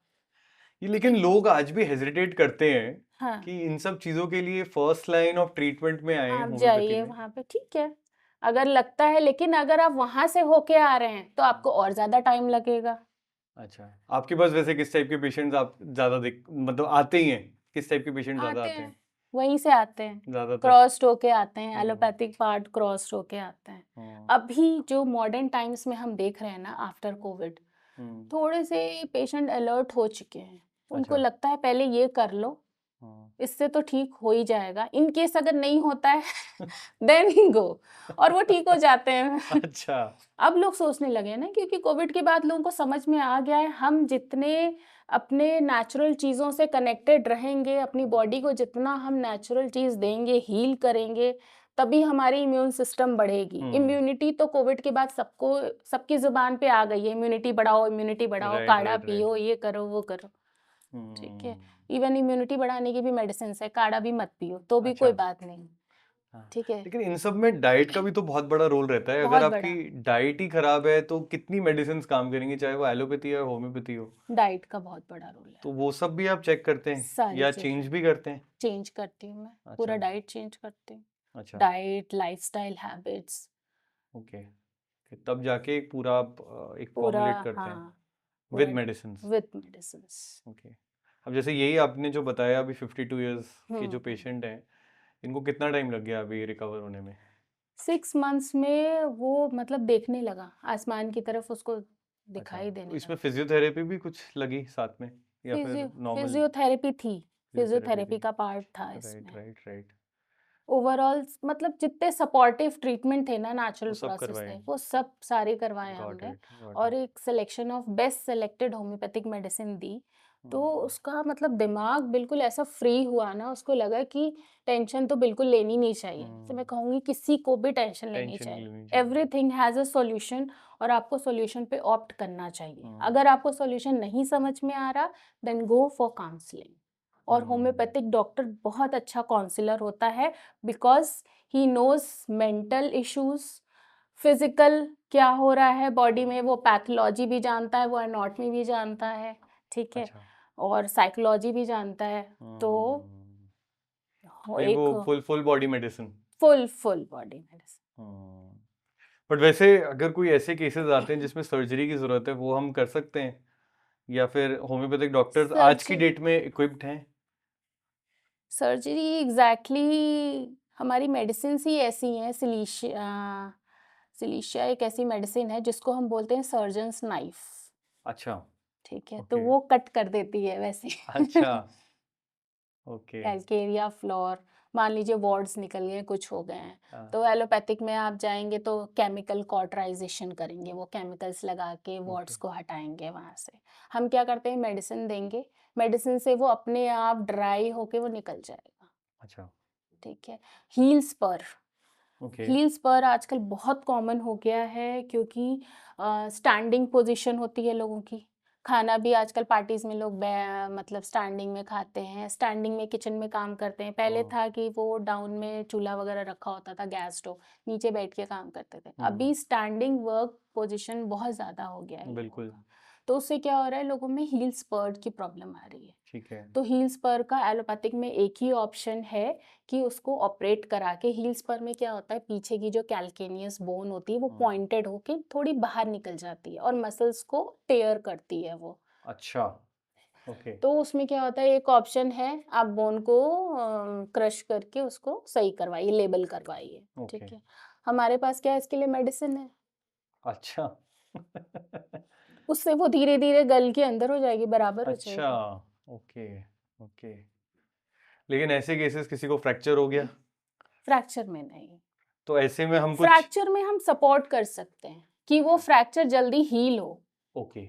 ये लेकिन लोग आज भी हेजिटेट करते हैं हाँ। कि इन सब चीज़ों के लिए फर्स्ट लाइन ऑफ ट्रीटमेंट में आए आप होम्योपैथी जाइए में। वहाँ पे, ठीक है। अगर लगता है, लेकिन अगर आप वहाँ से होके आ रहे हैं, तो आपको और ज़्यादा टाइम लगेगा। अच्छा, आपके पास वैसे किस टाइप के पेशेंट्स आप ज़्यादा दिख मतलब आते ही हैं? किस टाइप के पेशेंट ज़्यादा आते आते हैं, हैं वहीं से आते हैं। ज़्यादातर? क्रॉस्ड होके आते हैं, हम्म, एलोपैथिक पार्ट क्रॉस्ड होके आते हैं। हम्म, अभी जो मॉडर्न टाइम्स में हम देख रहे हैं ना आफ्टर कोविड, हम्म, थोड़े से पेशेंट अलर्ट हो चुके हैं। उनको अच्छा, लगता है पहले ये कर लो, हाँ। इससे तो ठीक हो ही जाएगा। इन केस अगर नहीं होता है देन गो, और वो ठीक हो जाते हैं। अच्छा, अब लोग सोचने लगे हैं ना, क्योंकि कोविड के बाद लोगों को समझ में आ गया है, हम जितने अपने नेचुरल चीज़ों से कनेक्टेड रहेंगे, अपनी बॉडी को जितना हम नेचुरल चीज़ देंगे, हील करेंगे, तभी हमारी इम्यून सिस्टम बढ़ेगी। हम्म, इम्यूनिटी तो कोविड के बाद सबको, सबकी ज़ुबान पे आ गई है, इम्यूनिटी बढ़ाओ, राइट, काढ़ा राइट, राइट। पियो, ये करो, वो करो, ठीक है। हम्म, इवन इम्यूनिटी बढ़ाने की भी मेडिसिन्स है, काढ़ा भी मत पियो, तो भी अच्छा, कोई बात नहीं, हाँ। ठीक है। लेकिन इन सब में डाइट का भी तो बहुत बड़ा रोल रहता है। अगर बहुत आपकी बड़ा डाइट ही खराब है तो कितनी मेडिसिन काम करेंगी, चाहे वो एलोपैथी या होम्योपैथी हो। डाइट का बहुत बड़ा रोल है। तो वो सब भी आप चेक करते हैं सारी या चीज़ें चेंज भी करते हैं? चेंज करती हूँ मैं, पूरा अच्छा, डाइट चेंज करती हूँ। अच्छा, डाइट, लाइफ़स्टाइल हैबिट्स, ओके। फिर तब जाके एक पूरा आप एक पूरा, फॉर्मुलेट करते हैं हाँ, विद पूरा मेडिसिन। With medicines. ओके। अब जैसे यही आपने जो बताया अभी 52 इयर्स के जो हुँ। पेशेंट हैं, इनको कितना टाइम लग गया अभी रिकवर होने में? 6 मंथ्स में वो मतलब देखने लगा, आसमान की तरफ उसको अच्छा, दिखाई तो देने इसमें लगा। फिजियोथेरेपी भी कुछ लगी साथ में या फिर नॉर्मल? फिज़ियोथेरेपी थी, फिजियोथेरेपी फिज़ियोथेरेपी थी। का पार्ट था राइट, इसमें। Right, right. ओवरऑल मतलब जितने सपोर्टिव ट्रीटमेंट थे ना वो नेचुरल सब प्रोसेस करवाए। से, वो सब सारे करवाए गॉट हमने, इट, गॉट और इट। एक selection of best selected homeopathic medicine दी। तो हम्म, उसका मतलब दिमाग बिल्कुल ऐसा फ्री हुआ ना, उसको लगा कि टेंशन तो बिल्कुल लेनी नहीं चाहिए। तो मैं कहूँगी किसी को भी टेंशन लेनी टेंशन नहीं चाहिए। लेनी चाहिए। एवरीथिंग हैज़ अ सॉल्यूशन, और आपको सॉल्यूशन पे ऑप्ट करना चाहिए। हम्म, अगर आपको सॉल्यूशन नहीं समझ में आ रहा, देन गो फॉर काउंसलिंग। और हम्म, होम्योपैथिक डॉक्टर बहुत अच्छा काउंसलर होता है, because he knows mental issues, physical क्या हो रहा है बॉडी में, वो पैथोलॉजी भी जानता है, वो एनाटॉमी भी जानता है, ठीक है, अच्छा। और साइकोलॉजी भी जानता है। तो हम्म, वो फिर वो एक full body medicine. Full body medicine. Hmm, but वैसे अगर कोई ऐसे केसेस आते हैं जिसमें सर्जरी की जरूरत है, वो हम कर सकते हैं या फिर होम्योपैथिक डॉक्टर्स आज की सर्जरी, डेट में इक्विप्ड हैं? सर्जरी एग्जैक्टली हमारी मेडिसिन ही ऐसी हैं। सिलीशिया, सिलीशिया एक ऐसी मेडिसिन है जिसको हम बोलते हैं सर्जन्स नाइफ, अच्छा, ठीक है, तो ओके, वो कट कर देती है वैसे। अच्छा, ओके, कैलकेरिया फ्लोर, मान लीजिए वार्ड्स निकल गए, कुछ हो गए हैं, हाँ, तो एलोपैथिक में आप जाएंगे तो केमिकल कॉटराइजेशन करेंगे, वो केमिकल्स लगा के ओके, वार्ड्स को हटाएंगे वहाँ से। हम क्या करते हैं, मेडिसिन देंगे, मेडिसिन से वो अपने आप ड्राई होके वो निकल जाएगा। अच्छा, ठीक है। Heel spur, okay. Heel spur आजकल बहुत कॉमन हो गया है क्योंकि स्टैंडिंग पोजीशन होती है लोगों की। खाना भी आजकल पार्टीज़ में लोग मतलब स्टैंडिंग में खाते हैं, स्टैंडिंग में किचन में काम करते हैं। पहले ओह! था कि वो डाउन में चूल्हा वगैरह रखा होता था, गैस स्टोव, नीचे बैठ के काम करते थे। हुँ, अभी स्टैंडिंग वर्क पोजीशन बहुत ज़्यादा हो गया है लोगों बिल्कुल, का। तो उससे क्या हो रहा है, लोगों में हील स्पर की प्रॉब्लम आ रही है। ठीक है। तो हील स्पर का एलोपैथिक में एक ही ऑप्शन है कि उसको ऑपरेट करा के, हील स्पर में क्या होता है, पीछे की जो कैल्केनियस बोन होती है वो हुँ, पॉइंटेड होके थोड़ी बाहर निकल जाती है और मसल्स को टेयर करती है वो। अच्छा, ओके, तो उसमें क्या होता है, एक ऑप्शन है, आप बोन को क्रश करके उसको सही करवाइए, लेबल करवाइए, ओके, ठीक है। हमारे पास क्या है, इसके लिए मेडिसिन है, अच्छा। उससे वो धीरे धीरे गल के अंदर हो जाएगी, बराबर हो अच्छा, जाएगी। Okay, okay. लेकिन ऐसे केसेस किसी को फ्रैक्चर हो गया, फ्रैक्चर में नहीं। तो ऐसे में हम कुछ फ्रैक्चर में हम सपोर्ट कर सकते हैं कि वो अच्छा, फ्रैक्चर जल्दी हील हो, ओके,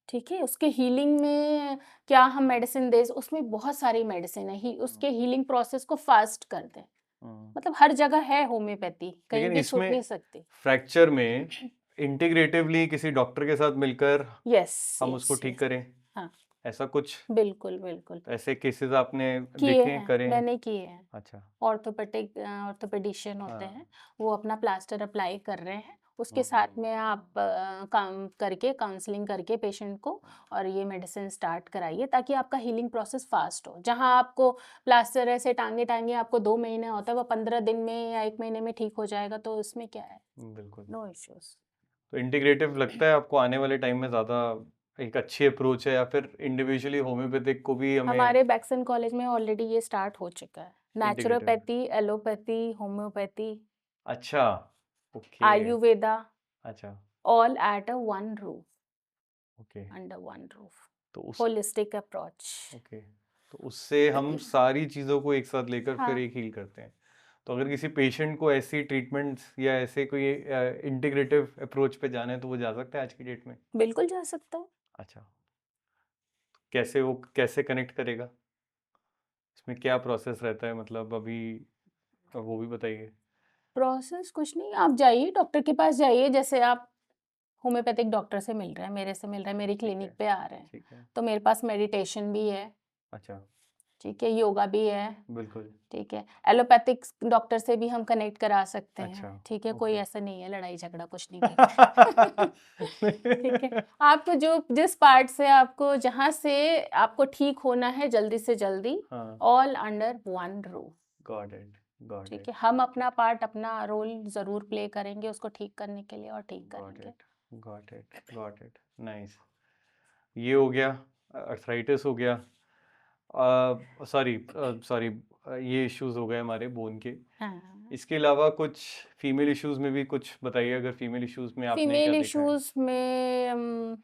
ठीक है। उसके हीलिंग में क्या हम मेडिसिन दे, उसमें बहुत सारी मेडिसिन है, हुँ, उसके हीलिंग प्रोसेस को फास्ट कर दें। हुँ। मतलब हर जगह है होम्योपैथी, कहीं लेकिन भी छूट इसमें नहीं सकती। फ्रैक्चर में इंटीग्रेटिवली किसी डॉक्टर के साथ मिलकर यस, हम यस, उसको ठीक यस। करें, हाँ, ऐसा कुछ बिल्कुल, बिल्कुल। ऐसे केसेस आपने किए देखे हैं, हैं, करे हैं? मैंने किए हैं। अच्छा, ऑर्थोपेडिशियन होते हाँ, हैं, वो अपना प्लास्टर अप्लाई कर रहे हैं, उसके हुँ, साथ में आप काम करके, काउंसलिंग करके पेशेंट को और ये मेडिसिन स्टार्ट कराइए ताकि आपका हीलिंग प्रोसेस फास्ट हो। जहाँ आपको प्लास्टर ऐसे टाँगे-टाँगे आपको 2 महीने होता है, वो 15 दिन में या 1 महीने में ठीक हो जाएगा, तो इसमें क्या है? बिल्कुल। No issues. तो इंटीग्रेटिव लगता है आपको आने वाले टाइम में ज़्यादा एक अच्छी अप्रोच है या फिर इंडिविजुअली होम्योपैथिक को भी हमें हमारे बैक्सन कॉलेज में ऑलरेडी ये स्टार्ट हो चुका है। इंटीग्रेटिव नेचुरोपैथी, एलोपैथी, होम्योपैथी, अच्छा, ओके, आयुर्वेदा, अच्छा, all at a one roof, okay, under one roof. तो उस Holistic approach. ओके, तो उससे हम सारी चीज़ों को एक साथ लेकर फिर हाँ, एक हील करते हैं। तो अगर किसी पेशेंट को ऐसी ट्रीटमेंट्स या ऐसे कोई इंटीग्रेटिव अप्रोच पे जाना है तो वो जा सकता है आज की डेट में? बिल्कुल जा सकता है। अच्छा, कैसे वो कैसे कनेक्ट करेगा? इसमें क्या प्रोसेस रहता है मतलब अभी वो भी बताइए? प्रोसेस कुछ नहीं, आप जाइए डॉक्टर के पास जाइए, जैसे आप होम्योपैथिक डॉक्टर से मिल रहे हैं, मेरे से मिल रहे हैं, मेरी ठीक है, क्लिनिक पे आ रहे हैं, ठीक है। तो मेरे पास मेडिटेशन भी है, अच्छा, ठीक है, योगा भी है, बिल्कुल। ठीक है। एलोपैथिक डॉक्टर से भी हम कनेक्ट करा सकते हैं, अच्छा, ठीक है, कोई ओके। ऐसा नहीं है, लड़ाई झगड़ा कुछ नहीं करना। ठीक है, आपको जो जिस पार्ट से आपको, जहाँ से आपको ठीक होना है जल्दी से जल्दी, हाँ, all under one roof, got it, got ठीक इट, है। हम अपना पार्ट, अपना रोल ज़रूर प्ले करेंगे उसको ठीक करने के लिए और ठीक गॉट करेंगे। It, got it, got it, nice. ये हो गया, अर्थराइटिस हो गया, सॉरी सॉरी, ये इश्यूज हो गए हमारे बोन के। हाँ, इसके अलावा कुछ फीमेल इश्यूज में भी कुछ बताइए, अगर फीमेल इश्यूज में आपने क्या फीमेल देखा है? इश्यूज में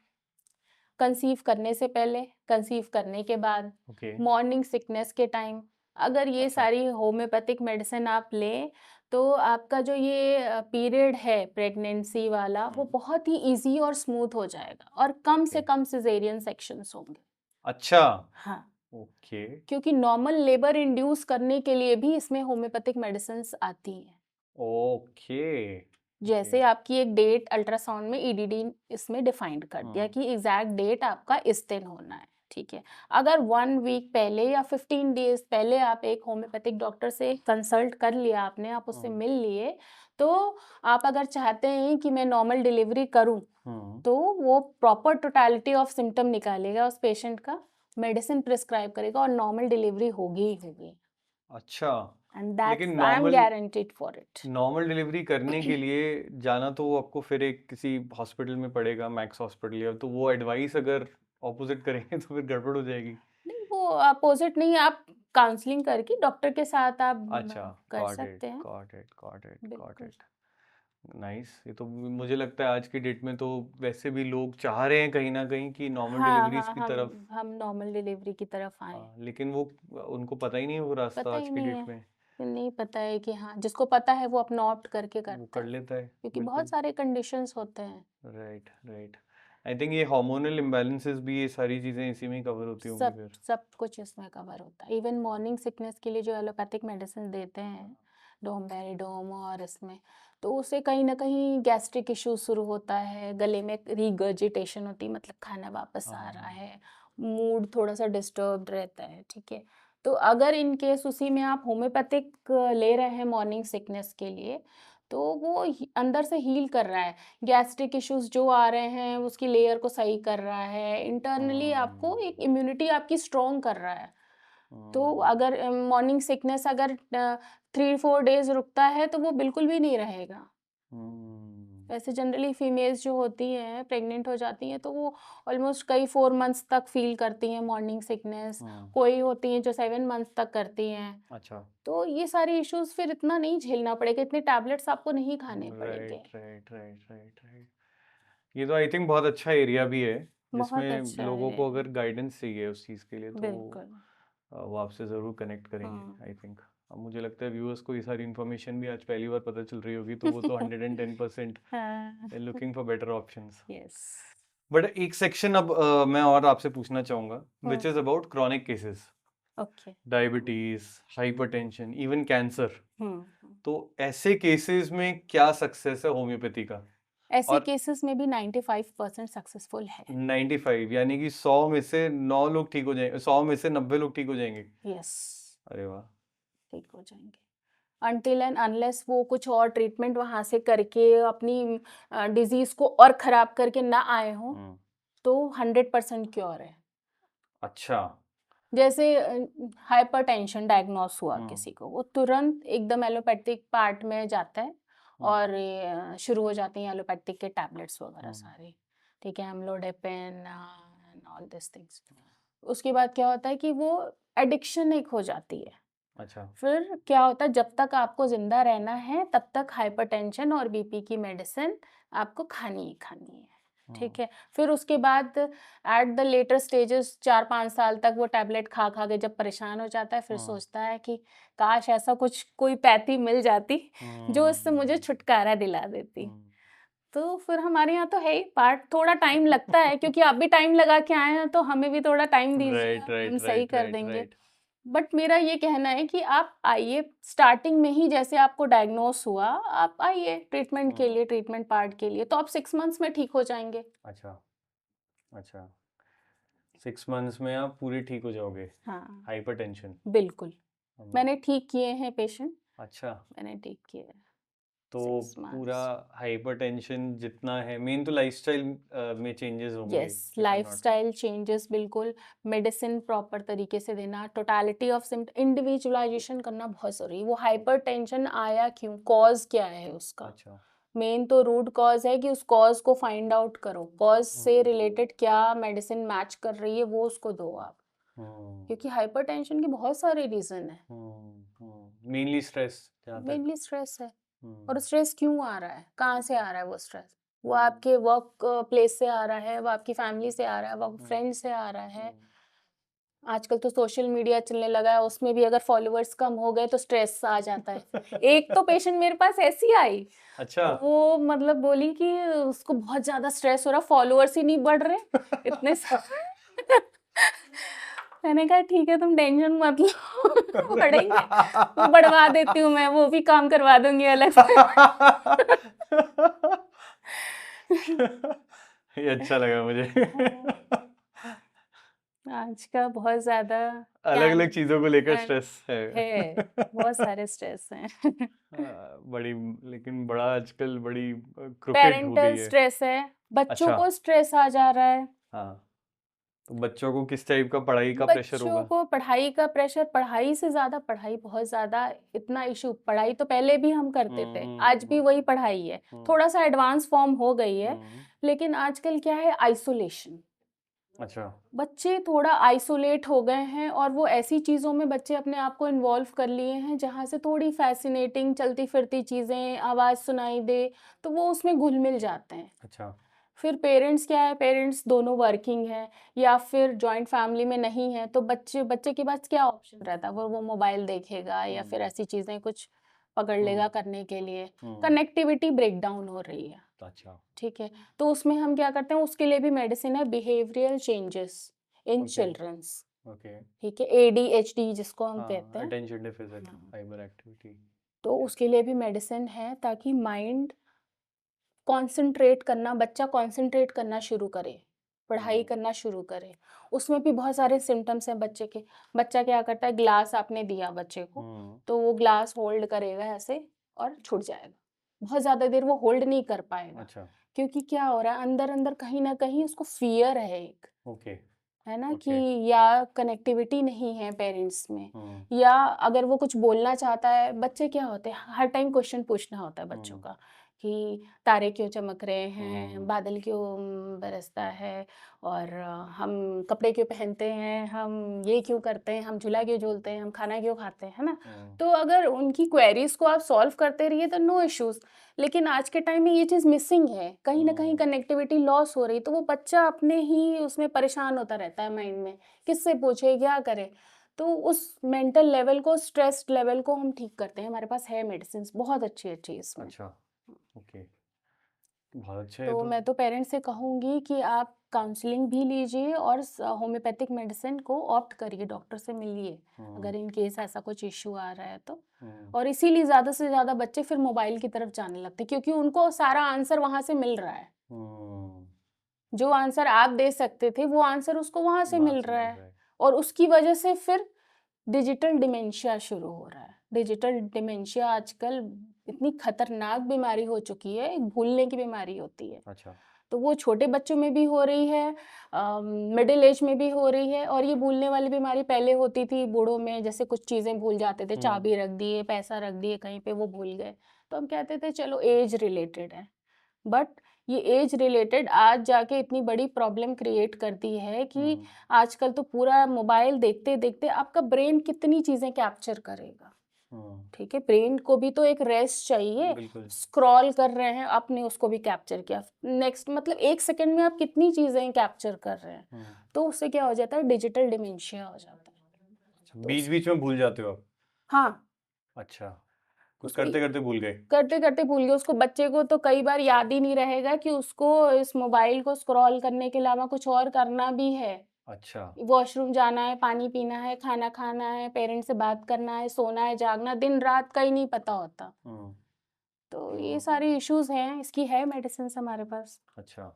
कंसीव करने से पहले, कंसीव करने के बाद, ओके, मॉर्निंग सिकनेस के टाइम, अगर ये अच्छा, सारी होम्योपैथिक मेडिसिन आप लें, तो आपका जो ये पीरियड है प्रेगनेंसी वाला, वो हम्म, बहुत ही इजी और स्मूथ हो जाएगा और कम ओके, से कम सिजेरियन सेक्शंस होंगे। अच्छा, हाँ, ओके, क्योंकि नॉर्मल लेबर इंड्यूस करने के लिए भी इसमें होम्योपैथिक मेडिसिन्स आती हैं। ओके, ओके, जैसे आपकी एक डेट अल्ट्रासाउंड में ईडीडी इसमें डिफाइंड कर दिया हम्म, कि एग्जैक्ट डेट आपका इस दिन होना है, ठीक है। अगर 1 वीक पहले या 15 डेज पहले आप एक होम्योपैथिक डॉक्टर से कंसल्ट कर लिया आपने, आप उससे हम्म, मिल लिए, तो आप अगर चाहते हैं कि मैं नॉर्मल डिलीवरी करूं, हम्म, तो वो प्रॉपर टोटलिटी ऑफ सिम्टम निकालेगा उस पेशेंट का, मेडिसिन प्रिस्क्राइब करेगा और नॉर्मल डिलीवरी होगी ही होगी। अच्छा। एंड लेकिन that's, I am normal guaranteed for it. Normal delivery करने के लिए जाना तो आपको फिर एक किसी हॉस्पिटल में पड़ेगा, मैक्स हॉस्पिटल, या तो वो एडवाइस अगर ऑपोजिट करेंगे तो फिर गड़बड़ हो जाएगी। नहीं, वो अपोजिट नहीं, आप काउंसलिंग करके डॉक्टर के साथ आप अच्छा, कर गॉट इट, सकते हैं। Got it, got it, got बिल्कुल। It, nice. ये तो मुझे लगता है आज की डेट में तो वैसे भी लोग चाह रहे हैं कहीं ना कहीं कि नॉर्मल हाँ, डिलीवरीज हाँ, की तरफ। हम नॉर्मल डिलीवरी की तरफ आए। हाँ, लेकिन वो उनको पता ही नहीं है वो रास्ता पता आज ही की नहीं डेट है, में। नहीं पता है कि हाँ, जिसको पता है वो अपना ऑप्ट करके वो करता कर है, लेता है, क्योंकि बहुत बिल्कुल। सारे कंडीशंस होते हैं। Right, right. आई थिंक ये हार्मोनल इम्बैलेंसेस भी, ये सारी चीजें इसी में कवर होती होंगी सब फिर। सब कुछ इसमें कवर होता है। इवन मॉर्निंग सिकनेस के लिए जो एलोपैथिक मेडिसिन देते हैं डोमपेरिडोम और इसमें, तो उससे कहीं ना कहीं गैस्ट्रिक इशू शुरू होता है, गले में रिगर्जिटेशन होती है, मतलब खाना वापस आ रहा हाँ। है, मूड थोड़ा सा डिस्टर्ब रहता है, ठीक है। तो अगर इन केस उसी में आप होम्योपैथिक ले रहे हैं मॉर्निंग सिकनेस के लिए, तो वो अंदर से हील कर रहा है, गैस्ट्रिक इश्यूज जो आ रहे हैं उसकी लेयर को सही कर रहा है, इंटरनली आपको एक इम्यूनिटी आपकी स्ट्रॉन्ग कर रहा है। तो अगर मॉर्निंग सिकनेस अगर 3-4 डेज रुकता है तो वो बिल्कुल भी नहीं रहेगा। वैसे जनरली फीमेल्स जो होती हैं प्रेग्नेंट हो जाती हैं तो वो ऑलमोस्ट कई 4 मंथ्स तक फील करती हैं मॉर्निंग सिकनेस, कोई होती हैं जो 7 मंथ्स तक करती हैं। अच्छा। तो ये सारे इश्यूज फिर इतना नहीं झेलना पड़ेगा, इतने टैबलेट्स आपको नहीं खाने पड़ेंगे। Right right right right right. ये तो आई थिंक बहुत अच्छा एरिया भी है, बहुत जिसमें अच्छा लोगों को है, अगर गाइडेंस चाहिए उस चीज़ के लिए तो बिल्कुल। वो आपसे ज़रूर कनेक्ट करेंगे हाँ। I think. अब मुझे लगता है व्यूअर्स को ये सारी इन्फॉर्मेशन भी आज पहली बार पता चल रही होगी, तो वो तो 110% हाँ, looking for better options. Yes. But एक सेक्शन अब मैं और आपसे पूछना चाहूँगा, which is about chronic cases, okay. Diabetes, hypertension, even cancer. Hmm. तो ऐसे केसेस में क्या सक्सेस है होम्योपैथी का? ऐसे और केसेस में भी 95% सक्सेसफुल है। 95 यानी कि 100 में से 9 लोग ठीक हो जाएंगे, 100 में से 90 लोग ठीक हो जाएंगे। यस, अरे वाह। ठीक हो जाएंगे। अनटिल एंड अनलेस वो कुछ और ट्रीटमेंट वहां से करके अपनी डिजीज को और खराब करके ना आए हों, तो 100% क्योर है। अच्छा। जैसे हाइपरटेंशन डायग्नोस हुआ किसी को, वो तुरंत एकदम एलोपैथिक पार्ट में जाता है और शुरू हो जाती हैं एलोपैथिक के टैबलेट्स वगैरह सारे, ठीक है, अम्लोडेपेन एंड ऑल दिस थिंग्स। उसके बाद क्या होता है कि वो एडिक्शन एक हो जाती है। अच्छा। फिर क्या होता है, जब तक आपको जिंदा रहना है तब तक हाइपरटेंशन और बीपी की मेडिसिन आपको खानी ही खानी है, ठीक है। फिर उसके बाद एट द लेटर स्टेजेस 4-5 साल तक वो टैबलेट खा खा के जब परेशान हो जाता है, फिर सोचता है कि काश ऐसा कुछ कोई पैथी मिल जाती जो इससे मुझे छुटकारा दिला देती। तो फिर हमारे यहाँ तो है ही पार्ट, थोड़ा टाइम लगता है क्योंकि आप भी टाइम लगा के आए हैं, तो हमें भी थोड़ा टाइम दीजिए, राइट हम राइट सही राइट कर राइट देंगे। राइट। बट मेरा ये कहना है कि आप आइए, स्टार्टिंग में ही जैसे आपको डायग्नोस हुआ, आप आइए ट्रीटमेंट के लिए, ट्रीटमेंट पार्ट के लिए, तो आप 6 मंथ्स में ठीक हो जाएंगे। अच्छा अच्छा। 6 मंथ्स में आप पूरे ठीक हो जाओगे? हाँ, हाइपरटेंशन? बिल्कुल। मैंने ठीक किए हैं पेशेंट, अच्छा। मैंने ठीक किए हैं तो 6 पूरा मंथ्स। हाइपरटेंशन जितना है, मेन तो लाइफस्टाइल में चेंजेस होंगे yes, if I am not. Lifestyle changes, बिल्कुल। मेडिसिन प्रॉपर तरीके से देना, टोटालिटी ऑफ सिम्टम, इंडिविजुअलाइजेशन करना बहुत ज़रूरी। वो हाइपरटेंशन आया क्यों, कॉज क्या है उसका। अच्छा। मेन तो रूट कॉज है कि उस कॉज को फाइंड आउट करो, कॉज से रिलेटेड क्या मेडिसिन मैच कर रही है वो उसको दो आप, क्योंकि हाइपरटेंशन के बहुत सारे रीजन है। मेनली स्ट्रेस जहाँ तक। मेनली स्ट्रेस है। और स्ट्रेस क्यों आ रहा है, कहाँ से आ रहा है वो स्ट्रेस? वो आपके वर्क प्लेस से आ रहा है, वो आपकी फैमिली से आ रहा है, वो फ्रेंड से आ रहा है। आजकल तो सोशल मीडिया चलने लगा है, उसमें भी अगर फॉलोअर्स कम हो गए तो स्ट्रेस आ जाता है। एक तो पेशेंट मेरे पास ऐसी आई, अच्छा। वो मतलब बोली कि उसको बहुत ज्यादा स्ट्रेस हो रहा, फॉलोअर्स ही नहीं बढ़ रहे इतने मैंने कहा ठीक है, तुम टेंशन मत लो, बढ़ेंगे, वो बढ़वा देती हूँ मैं, वो भी काम करवा दूंगी अलग से। ये अच्छा लगा मुझे। आज का बहुत ज्यादा अलग अलग चीजों को लेकर स्ट्रेस है, बहुत सारे स्ट्रेस हैं। बड़ी, लेकिन बड़ा आजकल बड़ी क्रुकेड हो पेरेंटल गई है। स्ट्रेस है, बच्चों अच्छा। को स्ट्रेस आ जा रहा है। हाँ, तो बच्चों को किस टाइप का पढ़ाई का प्रेशर बच्चों होगा? को पढ़ाई का प्रेशर, पढ़ाई से ज्यादा, पढ़ाई बहुत ज्यादा, इतना इशू, पढ़ाई तो पहले भी हम करते थे, आज भी वही पढ़ाई है, थोड़ा सा एडवांस फॉर्म हो गई है, लेकिन आजकल क्या है, आइसोलेशन। अच्छा। बच्चे थोड़ा आइसोलेट हो गए हैं और वो ऐसी चीज़ों में बच्चे अपने आप को इन्वॉल्व कर लिए हैं जहाँ से थोड़ी फैसिनेटिंग चलती फिरती चीज़ें, आवाज़ सुनाई दे, तो वो उसमें घुल मिल जाते हैं। अच्छा। फिर पेरेंट्स क्या है, पेरेंट्स दोनों वर्किंग है या फिर जॉइंट फैमिली में नहीं है, तो बच्चे बच्चे के पास क्या ऑप्शन रहता है, वो मोबाइल देखेगा या फिर ऐसी चीज़ें कुछ पकड़ लेगा हम्म करने के लिए, हम्म कनेक्टिविटी ब्रेकडाउन हो रही है, अच्छा ठीक है। तो उसमें हम क्या करते हैं, उसके लिए भी मेडिसिन है, behavioural changes in okay childrens, okay ठीक है, एडीएचडी जिसको हम कहते हाँ हैं। अटेंशन डेफिसिट हाँ, हाइपर एक्टिविटी तो उसके लिए भी मेडिसिन है ताकि माइंड कंसंट्रेट करना, बच्चा कंसंट्रेट करना शुरू करे, पढ़ाई हम्म करना शुरू करे। उसमें भी बहुत सारे सिम्टम्स हैं बच्चे के। बच्चा क्या करता है, ग्लास आपने दिया बच्चे को, हम्म तो वो ग्लास होल्ड करेगा ऐसे और छूट जाएगा। बहुत ज़्यादा देर वो होल्ड नहीं कर पाएगा, अच्छा क्योंकि क्या हो रहा है, अंदर-अंदर कहीं न कहीं उसको फ़ियर है एक, ओके है ना? कि ओके या कनेक्टिविटी नहीं है पेरेंट्स में, हम्म या अगर वो कुछ बोलना चाहता है, बच्चे क्या होते हैं, हर टाइम क्वेश्चन पूछना होता है बच्चों हम्म का कि तारे क्यों चमक रहे हैं, हम्म बादल क्यों बरसता है, और हम कपड़े क्यों पहनते हैं, हम ये क्यों करते हैं, हम झूला क्यों झूलते हैं, हम खाना क्यों खाते हैं, है ना? हम्म तो अगर उनकी क्वेरीज को आप सॉल्व करते रहिए तो नो इश्यूज। लेकिन आज के टाइम में ये चीज़ मिसिंग है, कहीं ना कहीं हम्म कनेक्टिविटी लॉस हो रही, तो वो बच्चा अपने ही उसमें परेशान होता रहता है माइंड में, किससे पूछे क्या करे। तो उस मेंटल लेवल को, स्ट्रेस लेवल को हम ठीक करते हैं, हमारे पास है मेडिसिन बहुत अच्छी अच्छी इसमें। अच्छा ओके बहुत अच्छा है तो तो मैं तो पेरेंट्स से कहूँगी कि आप काउंसलिंग भी लीजिए और होम्योपैथिक मेडिसिन को ऑप्ट करिए, डॉक्टर से मिलिए हम्म अगर इन केस ऐसा कुछ इश्यू आ रहा है तो। हम्म और इसीलिए ज़्यादा से ज़्यादा बच्चे फिर मोबाइल की तरफ जाने लगते हैं, क्योंकि उनको सारा आंसर वहाँ से मिल रहा है। हम्म जो आंसर आप दे सकते थे वो आंसर उसको वहाँ से वहाँ मिल से रहा मिल है, रहा है और उसकी वजह से फिर डिजिटल डिमेंशिया शुरू हो रहा है। डिजिटल डिमेंशिया आजकल इतनी खतरनाक बीमारी हो चुकी है, एक भूलने की बीमारी होती है। अच्छा तो वो छोटे बच्चों में भी हो रही है, मिडिल एज में भी हो रही है, और ये भूलने वाली बीमारी पहले होती थी बूढ़ों में, जैसे कुछ चीज़ें भूल जाते थे, हम्म चाबी रख दिए, पैसा रख दिए कहीं पे, वो भूल गए। तो हम कहते थे चलो एज रिलेटेड है, बट ये एज रिलेटेड आज जाके इतनी बड़ी प्रॉब्लम क्रिएट करती है कि हम्म आजकल तो पूरा मोबाइल देखते देखते आपका ब्रेन कितनी चीज़ें कैप्चर करेगा, हम्म ठीक है, ब्रेन को भी तो एक रेस्ट चाहिए। बिल्कुल स्क्रॉल कर रहे हैं, आपने उसको भी कैप्चर किया, नेक्स्ट मतलब 1 सेकंड में आप कितनी चीज़ें कैप्चर कर रहे हैं, हम्म तो उससे क्या हो जाता है, डिजिटल डिमेंशिया हो जाता है। अच्छा तो बीच बीच में भूल जाते हो आप हाँ, अच्छा कुछ उसको करते करते भूल गए करते करते भूल गए, उसको, बच्चे को तो कई बार याद ही नहीं रहेगा कि उसको इस मोबाइल को स्क्रॉल करने के अलावा कुछ और करना भी है। अच्छा वॉशरूम जाना है, पानी पीना है, खाना खाना है, पेरेंट्स से बात करना है, सोना है, जागना, दिन रात का ही नहीं पता होता। हम्म तो ये हम्म सारे इश्यूज़ हैं, इसकी है मेडिसिन्स हमारे पास। अच्छा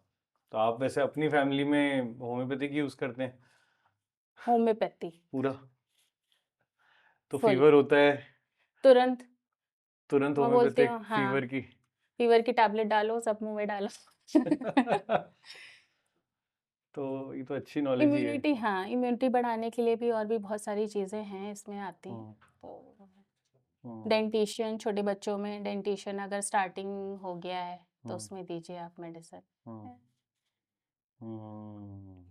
तो आप वैसे अपनी फैमिली में होम्योपैथिक यूज करते हैं होम्योपैथी पूरा तो फुल, फीवर होता है तुरंत तुरंत मैं बोलती होम्योपैथिक हूँ, हाँ, फीवर की फ़ीवर की टैबलेट डालो, सब मुँह में डालो। तो ये तो अच्छी नॉलेज ही है इम्यूनिटी, हाँ, इम्यूनिटी बढ़ाने के लिए भी और भी बहुत सारी चीज़ें हैं इसमें आती हैं। हम्म तो हम्म डेंटिशियन, छोटे बच्चों में डेंटिशियन अगर स्टार्टिंग हो गया है, तो हम्म उसमें दीजिए आप मेडिसिन। हम्म हम्म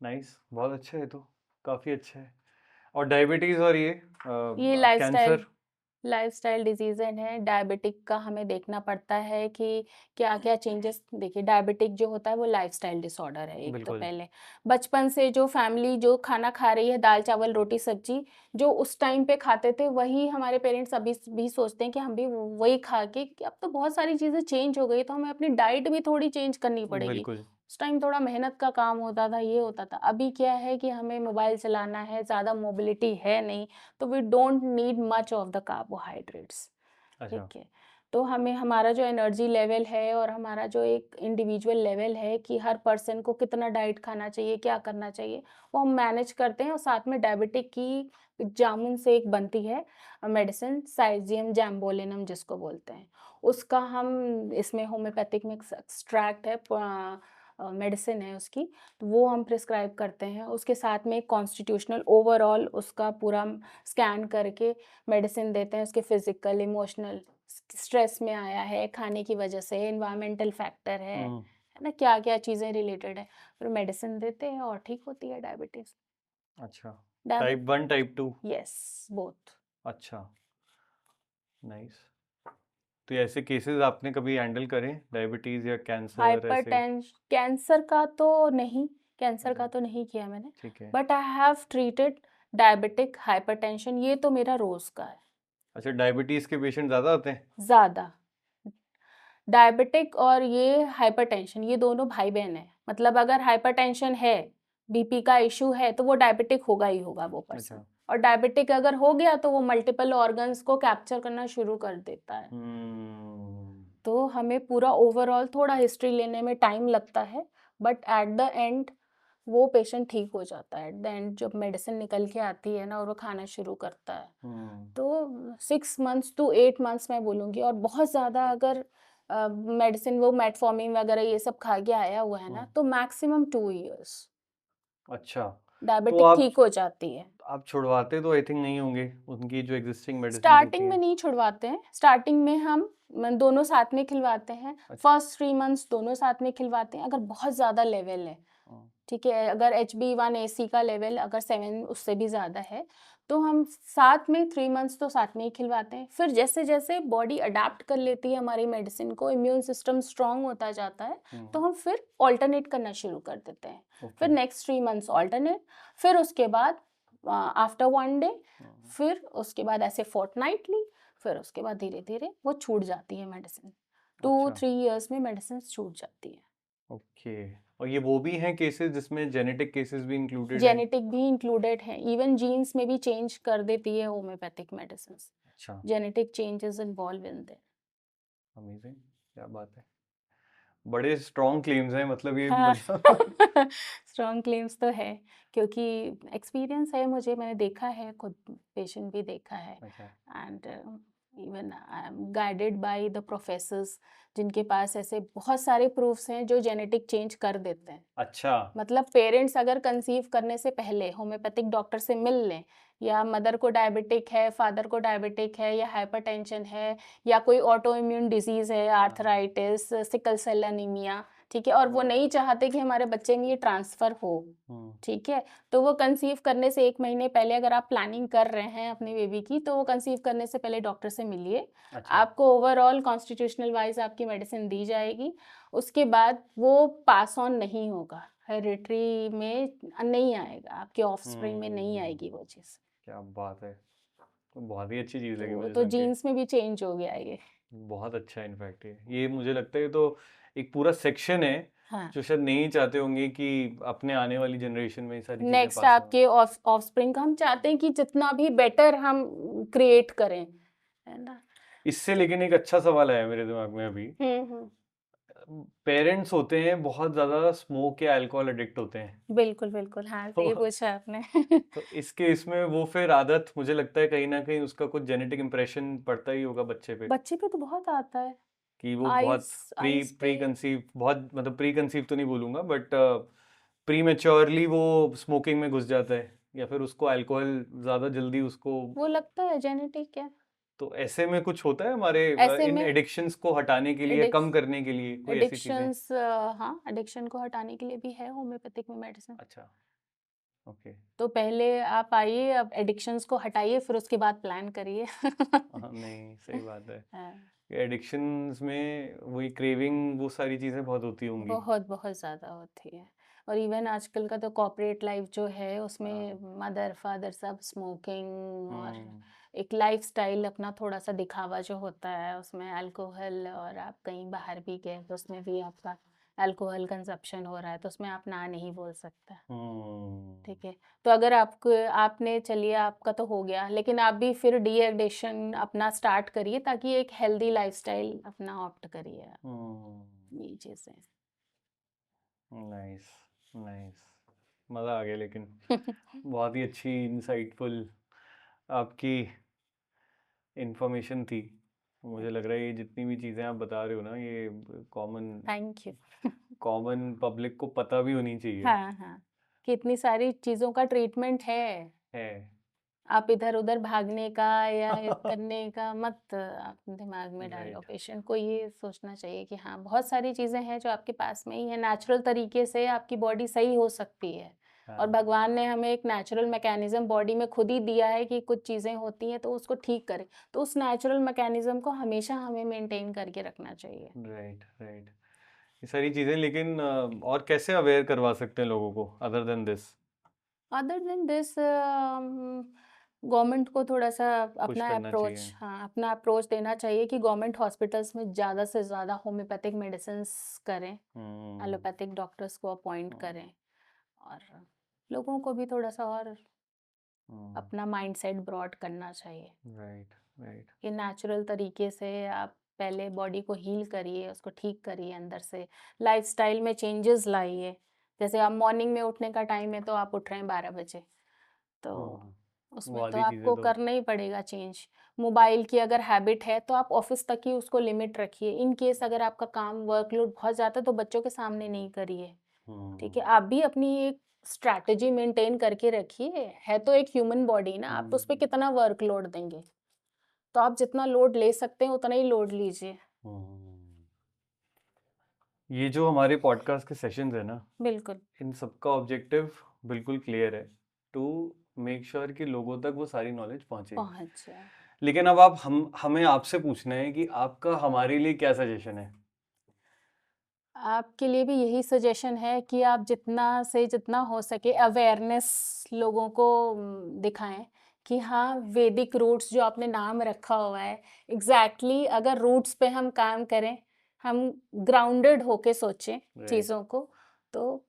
नाइस बहुत अच्छा है तो काफी अच्छा है और डायबिटीज और ये ये लाइफ़स्टाइल कैंसर लाइफ़स्टाइल डिज़ीज़ेज़ हैं, डायबिटिक का हमें देखना पड़ता है कि क्या-क्या चेंजेस, देखिए डायबिटिक जो होता है वो लाइफ़स्टाइल डिसऑर्डर है एक तो बिल्कुल पहले। बचपन से जो फैमिली जो खाना खा रही है, दाल-चावल, रोटी-सब्ज़ी, जो उस टाइम पे खाते थे, वही हमारे पेरेंट्स अभी भी सोचते हैं कि हम भी वही खा के, कि अब तो बहुत सारी चीज़ें चेंज हो गई, तो हमें अपनी डाइट भी थोड़ी चेंज करनी पड़ेगी। बिल्कुल उस टाइम थोड़ा मेहनत का काम होता था, ये होता था। अभी क्या है कि हमें मोबाइल चलाना है, ज़्यादा मोबिलिटी है नहीं, तो we don't need much of the carbohydrates, अच्छा ठीक है। तो हमें हमारा जो एनर्जी लेवल है और हमारा जो एक इंडिविजुअल लेवल है कि हर पर्सन को कितना डाइट खाना चाहिए, क्या करना चाहिए, वो हम मैनेज करते हैं। और साथ में डायबिटिक की जामुन से एक बनती है मेडिसिन, साइजियम जैम्बोलिनम जिसको बोलते हैं, उसका हम इसमें होम्योपैथिक में एक्सट्रैक्ट है, मेडिसिन है उसकी, तो वो हम प्रिस्क्राइब करते हैं। उसके साथ में कॉन्स्टिट्यूशनल ओवरऑल उसका पूरा स्कैन करके मेडिसिन देते हैं, उसके फिजिकल, इमोशनल, स्ट्रेस में आया है खाने की वजह से, एनवायरमेंटल फैक्टर है हम्म ना, क्या क्या चीज़ें रिलेटेड है, फिर मेडिसिन देते हैं और ठीक होती है डायबिटीज। अच्छा डायबिट टाइप 1 टाइप 2 यस, बोथ। अच्छा नाइस तो ये ऐसे केसेस आपने कभी हैंडल करे डायबिटीज या कैंसर ऐसे कैंसर का तो नहीं, कैंसर का अच्छा तो नहीं किया मैंने, ठीक है but I have treated diabetic hypertension, ये तो मेरा रोज़ का है। अच्छा, डायबिटीज के पेशेंट ज्यादा आते हैं? ज़्यादा। डायबिटिक और ये हाइपरटेंशन, ये दोनों भाई बहन है। मतलब अगर हाइपरटेंशन है, बीपी का इशू है, तो वो डायबिटिक होगा ही होगा वो पर्सन। अच्छा। और डायबिटिक अगर हो गया तो वो मल्टीपल ऑर्गन्स को कैप्चर करना शुरू कर देता है। तो हमें पूरा ओवरऑल थोड़ा हिस्ट्री लेने में टाइम लगता है, बट एट द एंड वो पेशेंट ठीक हो जाता है। एट द एंड जब मेडिसिन निकल के आती है ना और वो खाना शुरू करता है, तो 6 मंथ्स to 8 मंथ्स मैं बोलूँगी। और बहुत ज़्यादा अगर मेडिसिन वो मेटफॉर्मिन वगैरह ये सब खा के आया हुआ है ना, तो मैक्सिमम 2 years अच्छा, तो डायबिटिक आप ठीक हो जाती है। छुड़वाते तो आई थिंक नहीं होंगे उनकी जो एग्जिस्टिंग मेडिसिन होती स्टार्टिंग में है? नहीं छुड़वाते हैं, स्टार्टिंग में हम दोनों साथ में खिलवाते हैं। अच्छा। फर्स्ट 3 मंथ्स दोनों साथ में खिलवाते हैं। अगर बहुत ज़्यादा लेवल है, ठीक है, अगर HB1AC का लेवल अगर 7 उससे भी ज़्यादा है, तो हम साथ में 3 मंथ्स तो साथ में ही खिलवाते हैं। फिर जैसे जैसे बॉडी अडाप्ट कर लेती है हमारी मेडिसिन को, इम्यून सिस्टम स्ट्रांग होता जाता है, तो हम फिर ऑल्टरनेट करना शुरू कर देते हैं। फिर नेक्स्ट 3 मंथ्स ऑल्टरनेट, फिर उसके बाद आफ्टर 1 डे, फिर उसके बाद ऐसे फोर्टनाइटली, फिर उसके बाद धीरे धीरे वो छूट जाती है मेडिसिन। 2-3 years में मेडिसिन छूट जाती है। ओके। और ये वो भी हैं केसेस जिसमें जेनेटिक केसेस भी इंक्लूडेड हैं? जेनेटिक भी इंक्लूडेड है, इवन जीन्स में भी चेंज कर देती है होम्योपैथिक मेडिसिन। अच्छा, genetic changes involve in their. Amazing, क्या बात है। बड़े स्ट्रॉन्ग क्लेम्स हैं, मतलब ये हाँ मतलब स्ट्रॉन्ग क्लेम्स तो है, क्योंकि एक्सपीरियंस है मुझे, मैंने देखा है, खुद पेशेंट भी देखा है। अच्छा। And even I am guided by the professors, जिनके पास ऐसे बहुत सारे प्रूफ्स हैं जो जेनेटिक चेंज कर देते हैं। अच्छा। मतलब पेरेंट्स अगर कंसीव करने से पहले होम्योपैथिक डॉक्टर से मिल लें, या मदर को डायबिटिक है, फादर को डायबिटिक है, या हाइपरटेंशन है, या कोई ऑटो इम्यून डिजीज़ है, आर्थराइटिस, सिकल सेल एनीमिया, ठीक है, और वो नहीं चाहते कि हमारे बच्चे में ये ट्रांसफ़र हो, ठीक है, तो वो कंसीव करने से 1 महीने पहले अगर आप प्लानिंग कर रहे हैं अपनी बेबी की, तो वो कंसीव करने से पहले डॉक्टर से मिलिए। अच्छा। आपको ओवरऑल कॉन्स्टिट्यूशनल वाइज़ आपकी मेडिसिन दी जाएगी। उसके बाद वो पास ऑन नहीं होगा, हेरिडिटरी में नहीं आएगा, आपके ऑफस्प्रिंग में नहीं आएगी वो चीज़। क्या बात है, तो बहुत ही अच्छी चीज़ लगी तो मुझे तो सुन के। जीन्स में भी चेंज हो गया ये। बहुत अच्छा है इनफैक्ट, ये मुझे लगता है तो एक पूरा सेक्शन है हाँ। जो शायद नहीं चाहते होंगे कि अपने आने वाली जनरेशन में ये सारी चीज़ें नेक्स्ट पास हो। आपके ऑफस्प्रिंग का हम चाहते हैं कि जितना भी बेटर हम क्रिएट करें, है ना? इससे लेकिन एक अच्छा सवाल आया मेरे दिमाग में अभी। हुँ। पेरेंट्स होते हैं बहुत ज़्यादा स्मोक या अल्कोहल एडिक्ट होते हैं, बिल्कुल, बिल्कुल। हाँ, तो सही पूछा आपने। तो इस केस में वो फिर आदत, मुझे लगता है कहीं ना कहीं उसका कुछ जेनेटिक इम्प्रेशन पड़ता ही होगा बच्चे पे, बच्चे पे तो बहुत आता है। कि वो बहुत आइज़ आइज़ प्री पे कंसीव, बहुत मतलब प्री कंसीव तो नहीं बोलूँगा, बट प्री मेच्योरली वो स्मोकिंग में घुस जाता है, या फिर उसको अल्कोहल ज़्यादा जल्दी उसको। वो लगता है जेनेटिक है। तो ऐसे में कुछ होता है हमारे ऐसे इन में एडिक्शंस को हटाने के लिए, कम एडिक्स करने के लिए कोई ऐसी चीज़ें? एडिक्शंस, हाँ, एडिक्शन को हटाने के लिए भी है होम्योपैथिक में मेडिसिन। अच्छा, ओके। तो पहले आप आइए, अब एडिक्शंस को हटाइए, फिर उसके बाद प्लान करिए। हाँ, नहीं सही बात है। हाँ, एडिक्शंस में वही क्रेविंग, वो सारी चीज़ें बहुत होती होंगी। बहुत बहुत ज़्यादा होती है। और इवन आजकल का तो कॉर्पोरेट लाइफ जो है, हाँ। उसमें मदर फादर सब स्मोकिंग, और हम्म। एक लाइफस्टाइल अपना थोड़ा सा दिखावा जो होता है उसमें अल्कोहल, और आप कहीं बाहर भी गए तो उसमें भी आपका अल्कोहल कंजप्शन हो रहा है, तो उसमें आप ना नहीं बोल सकते, ठीक है। तो अगर आपको आपने चलिए आपका तो हो गया, लेकिन आप भी फिर डी एडिक्शन अपना स्टार्ट करिए, ताकि एक हेल्दी लाइफस्टाइल अपना ऑप्ट करिए आप, ये चीज़ें। नाइस, नाइस, मज़ा आ गया लेकिन। बहुत ही अच्छी इंसाइटफुल आपकी इंफॉर्मेशन थी। मुझे लग रहा है ये जितनी भी चीज़ें आप बता रहे हो ना, ये common thank you. Common public को पता भी होनी चाहिए। हाँ, हाँ, कितनी सारी चीज़ों का ट्रीटमेंट है। है। आप इधर-उधर भागने का या ये करने का मत आप दिमाग में डालो। राइट। पेशेंट को ये सोचना चाहिए कि हाँ, बहुत सारी चीज़ें हैं जो आपके पास में ही है, नेचुरल तरीके से आपकी बॉडी सही हो सकती है। और हाँ। भगवान ने हमें एक नेचुरल मैकेनिज़्म बॉडी में खुद ही दिया है कि कुछ चीज़ें होती हैं तो उसको ठीक करें। तो उस नेचुरल मैकेनिज़्म को हमेशा हमें मेंटेन करके रखना चाहिए। Right, right. ये सारी चीज़ें लेकिन और कैसे अवेयर करवा सकते हैं लोगों को other than this? Other than this, government को थोड़ा-सा पुश अपना करना अप्रोच चाहिए। अपना अप्रोच देना चाहिए कि गवर्नमेंट हॉस्पिटल्स में ज़्यादा से ज़्यादा होम्योपैथिक मेडिसिन्स करें, हम्म एलोपैथिक डॉक्टर्स को अपॉइंट हम्म करें और लोगों को भी थोड़ा-सा और हम्म अपना माइंडसेट ब्रॉड करना चाहिए राइट राइट कि नेचुरल तरीके से आप पहले बॉडी को हील करिए, उसको ठीक करिए अंदर से, लाइफ़स्टाइल में चेंजेस लाइए। जैसे आप मॉर्निंग में उठने का टाइम है तो आप उठ रहे हैं 12 बजे, तो वो उसमें तो आधी चीजें आपको तो करना ही पड़ेगा चेंज। मोबाइल की अगर हैबिट है तो आप ऑफ़िस तक ही उसको लिमिट रखिए। इन केस अगर आपका काम वर्कलोड बहुत ज़्यादा है तो बच्चों के सामने नहीं करिए, ठीक है? हम्म आप भी अपनी एक स्ट्रैटेजी मेंटेन करके रखिए। है तो एक ह्यूमन बॉडी ना, आप उस पे हम्म कितना वर्कलोड देंगे? तो आप जितना लोड ले सकते हैं उतना ही लोड लीजिए। हम्म। ये जो हमारे पॉडकास्ट के सेशंस है ना, बिल्कुल, इन सबका ऑब्जेक्टिव बिल्कुल क्लियर है, टू मेक श्योर कि लोगों तक वो सारी नॉलेज पहुंचे। पहुँच जाए। लेकिन अब आप हमें आपसे पूछना है कि आपका हमारे लिए क्या सजेशन है। आपके लिए भी यही सजेशन है कि आप जितना से जितना हो सके अवेयरनेस लोगों को दिखाएं कि हाँ, वैदिक रूट्स जो आपने नाम रखा हुआ है, एग्जैक्टली अगर रूट्स पे हम काम करें, हम ग्राउंडेड होके सोचें राइट चीज़ों को, तो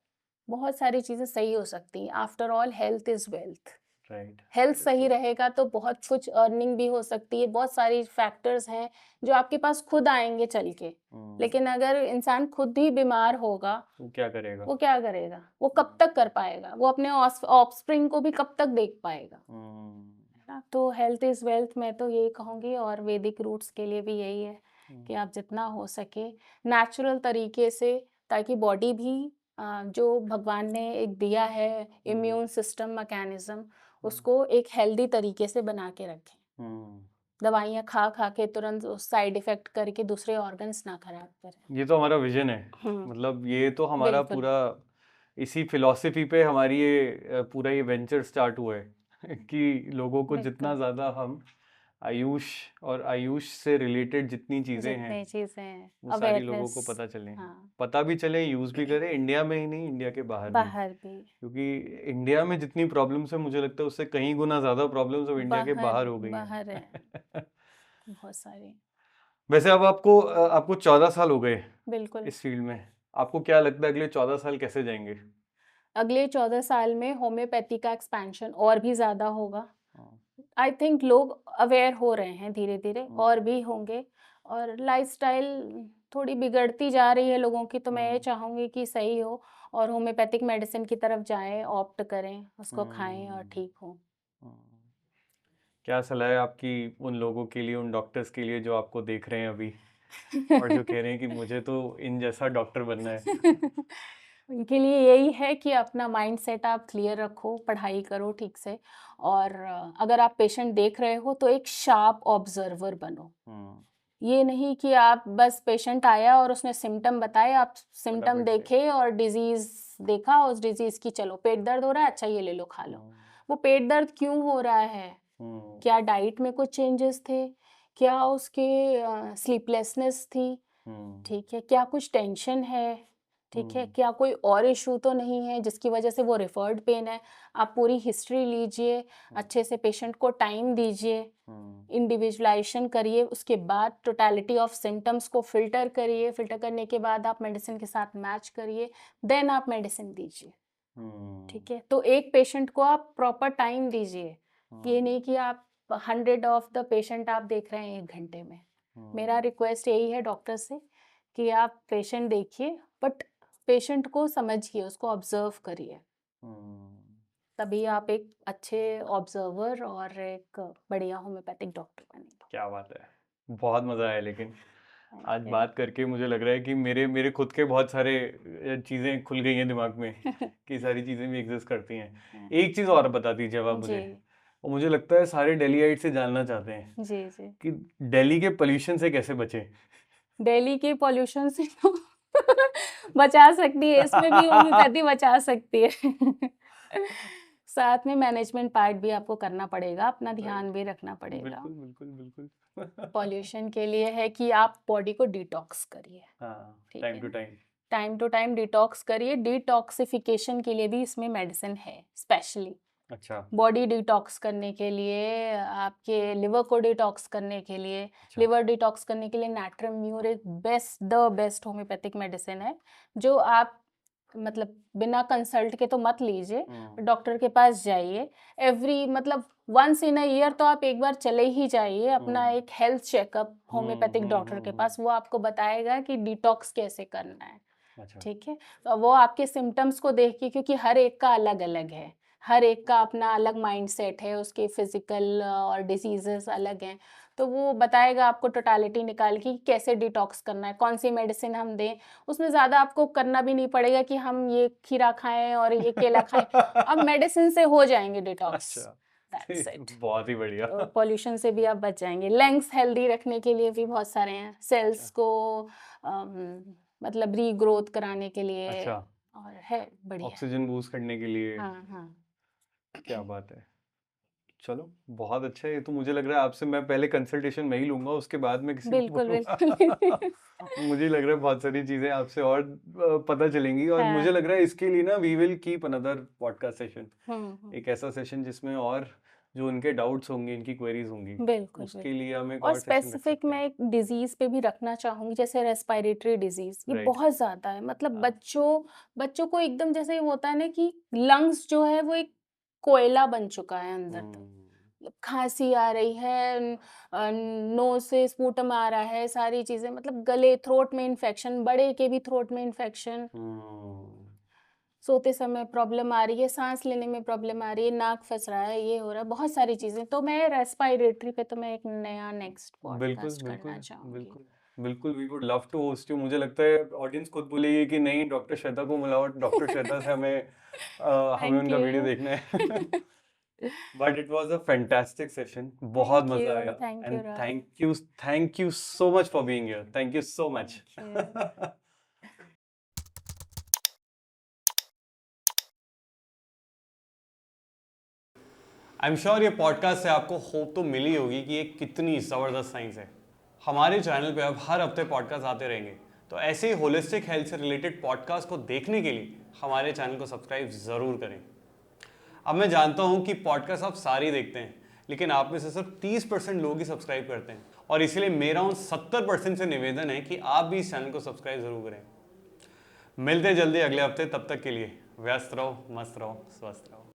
बहुत सारी चीज़ें सही हो सकती हैं। After all health is wealth. Right health that's सही ट्रू। रहेगा तो बहुत कुछ अर्निंग भी हो सकती है, बहुत सारी फैक्टर्स हैं जो आपके पास खुद आएंगे चल के। लेकिन अगर इंसान खुद ही बीमार होगा, वो क्या करेगा? वो क्या करेगा? वो कब तक कर पाएगा? वो अपने ऑफस्प्रिंग को भी कब तक देख पाएगा? है ना? तो हेल्थ इज़ वेल्थ मैं तो यही कहूँगी और वैदिक रूट्स के लिए भी यही है कि आप जितना हो सके नेचुरल तरीके से, ताकि बॉडी भी जो भगवान ने एक दिया है इम्यून सिस्टम मैकेनिज्म, उसको एक हेल्दी तरीके से बना के रखें। दवाइयाँ खा खा के तुरंत साइड इफेक्ट करके दूसरे ऑर्गन्स ना खराब करें। ये तो हमारा विजन है, हम्म, मतलब ये तो हमारा बिल्कुल। पूरा इसी फिलॉसफी पे हमारी ये पूरा ये वेंचर स्टार्ट हुआ है कि लोगों को जितना बिल्कुल, ज़्यादा हम आयुष और आयुष से रिलेटेड जितनी चीज़ें हैं जितनी चीज़ें हैं, वो सारी लोगों अवेयरनेस, को पता चलें, हाँ, पता भी चले, यूज़ भी करें, इंडिया में ही नहीं, इंडिया के बाहर भी। बाहर भी, क्योंकि इंडिया में जितनी प्रॉब्लम्स है मुझे लगता है उससे कहीं गुना ज़्यादा प्रॉब्लम्स अब इंडिया के बाहर बाहर हो गई बाहर है, हैं। बहुत सारी। वैसे अब आपको 14 साल हो गए बिल्कुल, इस फील्ड में। आपको क्या लगता है अगले 14 साल कैसे जाएंगे? अगले 14 साल में होम्योपैथी का एक्सपेंशन और भी ज़्यादा होगा। हाँ, आई थिंक लोग अवेयर हो रहे हैं धीरे-धीरे, हाँ, और भी होंगे, और लाइफ़स्टाइल थोड़ी बिगड़ती जा रही है लोगों की, तो मैं ये हाँ, चाहूँगी कि सही हो और होम्योपैथिक मेडिसिन की तरफ जाएँ, ऑप्ट करें, उसको खाएँ और हम्म, ठीक हों। हाँ। क्या सलाह है आपकी उन लोगों के लिए, उन डॉक्टर्स के लिए जो आपको देख रहे हैं अभी और जो कह रहे हैं कि मुझे तो इन जैसा डॉक्टर बनना है? उनके लिए यही है कि अपना माइंडसेट आप क्लियर रखो, पढ़ाई करो ठीक से, और अगर आप पेशेंट देख रहे हो तो एक शार्प ऑब्जर्वर बनो। हाँ, ये नहीं कि आप बस पेशेंट आया और उसने सिम्पटम बताए, आप सिम्पटम फटाफट से। देखे और डिजीज़ देखा, उस डिजीज़ की चलो पेट दर्द हो रहा है, अच्छा ये ले लो खा लो। हाँ, वो पेट दर्द क्यों हो रहा है? हाँ, क्या डाइट में कुछ चेंजेस थे? क्या उसके स्लीपलेसनेस थी? हाँ, ठीक है, क्या कुछ टेंशन है? ठीक है, हाँ, क्या कोई और इश्यू तो नहीं है जिसकी वजह से वो रिफर्ड पेन है? आप पूरी हिस्ट्री लीजिए, हाँ, अच्छे से पेशेंट को टाइम दीजिए, हाँ, इंडिविजुअलाइज़ेशन करिए, उसके बाद टोटलिटी ऑफ सिम्पटम्स को फ़िल्टर करिए, फ़िल्टर करने के बाद आप मेडिसिन के साथ मैच करिए, देन आप मेडिसिन दीजिए, हाँ, ठीक है? तो एक पेशेंट को आप प्रॉपर टाइम दीजिए, ये हाँ, नहीं कि आप 100 ऑफ द पेशेंट आप देख रहे हैं 1 घंटे में। मेरा हाँ, रिक्वेस्ट यही है डॉक्टर से कि आप पेशेंट देखिए, बट पेशेंट को समझिए, उसको ऑब्ज़र्व करिए, हाँ। तभी आप एक अच्छे ऑब्ज़र्वर और एक बढ़िया होम्योपैथिक डॉक्टर बनेंगे। क्या बात है, बहुत मज़ा आया। लेकिन थैंक आज यू। बात करके मुझे लग रहा है कि मेरे मेरे खुद के बहुत सारे चीज़ें खुल गई हैं दिमाग में कि सारी चीज़ें भी एग्जिस्ट करती हैं। एक चीज़ और बता दीजिए अब आप जी, मुझे, और मुझे लगता है सारे दिल्लीइट से जानना चाहते हैं जी, जी। कि दिल्ली के पोल्यूशन से कैसे बचें। दिल्ली के पॉल्यूशन से तो बचा सकती है, इसमें भी होम्योपैथी बचा सकती है। साथ में मैनेजमेंट पार्ट भी आपको करना पड़ेगा, अपना ध्यान राइट, भी रखना पड़ेगा। बिल्कुल बिल्कुल बिल्कुल। पॉल्यूशन के लिए है कि आप बॉडी को डिटॉक्स करिए, हाँ, ठीक टाइम है टू ना? Time. Time to time detox करिए, डिटॉक्सिफिकेशन के लिए भी इसमें मेडिसिन है स्पेशली। अच्छा बॉडी डिटॉक्स करने के लिए, आपके लिवर को डिटॉक्स करने के लिए। अच्छा लिवर डिटॉक्स करने के लिए नाट्रियम म्यूर एक द बेस्ट होम्योपैथिक मेडिसिन है, जो आप मतलब बिना कंसल्ट के तो मत लीजिए, डॉक्टर के पास जाइए। एवरी मतलब वंस इन अ ईयर तो आप एक बार चले ही जाइए अपना एक हेल्थ चेकअप होम्योपैथिक डॉक्टर के पास, वो आपको बताएगा कि डिटॉक्स कैसे करना है। अच्छा ठीक है, तो वो आपके सिम्टम्स को देख के, क्योंकि हर एक का अलग अलग है, हर एक का अपना अलग माइंडसेट है, उसके फिजिकल और डिजीजेस अलग हैं, तो वो बताएगा आपको टोटालिटी निकाल के कि कैसे डिटॉक्स करना है, कौन सी मेडिसिन हम दें। उसमें ज़्यादा आपको करना भी नहीं पड़ेगा कि हम ये खीरा खाएं और ये केला खाएं, अब मेडिसिन से हो जाएंगे डिटॉक्स, अच्छा दैट्स इट। बहुत ही बढ़िया। पॉल्यूशन से भी आप बच जाएंगे। लंग्स हेल्दी रखने के लिए भी बहुत सारे हैं, सेल्स अच्छा को मतलब रीग्रोथ कराने के लिए, अच्छा और है बढ़िया। ऑक्सीजन बूस्ट करने के लिए। हाँ हाँ क्या बात है। चलो बहुत अच्छा है। ये तो मुझे लग रहा है आपसे मैं पहले कंसल्टेशन मैं ही लूंगा, उसके बाद मैं किसी को बिल्कुल बोलूंगा। बिल्कुल। मुझे लग रहा है बहुत सारी चीजें आपसे और पता चलेंगी, और मुझे हाँ लग रहा है इसके लिए ना we will keep another podcast session, hmm, एक ऐसा सेशन जिसमें और जो उनके डाउट्स होंगे, इनकी क्वेरीज होंगी, बिल्कुल उसके बिल्कुल। लिए हम एक और और सेशन रख स्पेसिफिक सकते मैं हैं। एक डिजीज पे भी रखना चाहूंगी, जैसे रेस्पिरेटरी डिजीज, ये राइट। बहुत ज्यादा है, मतलब हाँ। बच्चों को एकदम जैसे होता है ना कि लंग्स जो है वो एक कोयला बन चुका है अंदर तक। हम्म मतलब खांसी आ रही है, नोज से स्पूटम आ रहा है, सारी चीजें, मतलब गले, थ्रोट में इन्फेक्शन, बड़े के भी थ्रोट में इन्फेक्शन, हम्म सोते समय प्रॉब्लम आ रही है, सांस लेने में प्रॉब्लम आ रही है, नाक फंस रहा है, ये हो रहा है, बहुत सारी चीजें। तो मैं रेस्पिरेटरी पे तो मैं एक नया नेक्स्ट बिल्कुल पॉडकास्ट करना बिल्कुल चाहूंगी। बिल्कुल बिल्कुल, we would love to host you. मुझे लगता है ऑडियंस खुद बोलेगी कि नहीं, डॉक्टर श्वेता को मिलाओ, डॉक्टर श्वेता से हमें हमें थैंक उनका वीडियो यू। देखना है। But it was a fantastic session, बहुत मजा आया। Thank you and Rahul. Thank you so much for being here, thank you so much. Thank you. I am sure ये पॉडकास्ट से आपको होप तो मिली होगी कि ये कितनी ज़बरदस्त साइंस है। हमारे चैनल पे अब हर हफ्ते पॉडकास्ट आते रहेंगे, तो ऐसे ही होलिस्टिक हेल्थ से रिलेटेड पॉडकास्ट को देखने के लिए हमारे चैनल को सब्सक्राइब ज़रूर करें। अब मैं जानता हूँ कि पॉडकास्ट आप सारे ही देखते हैं, लेकिन आप में से सिर्फ 30% लोग ही सब्सक्राइब करते हैं, और इसीलिए मेरा उन 70% से निवेदन है कि आप भी इस चैनल को सब्सक्राइब ज़रूर करें। मिलते हैं जल्दी अगले हफ्ते, तब तक के लिए व्यस्त रहो, मस्त रहो, स्वस्थ रहो।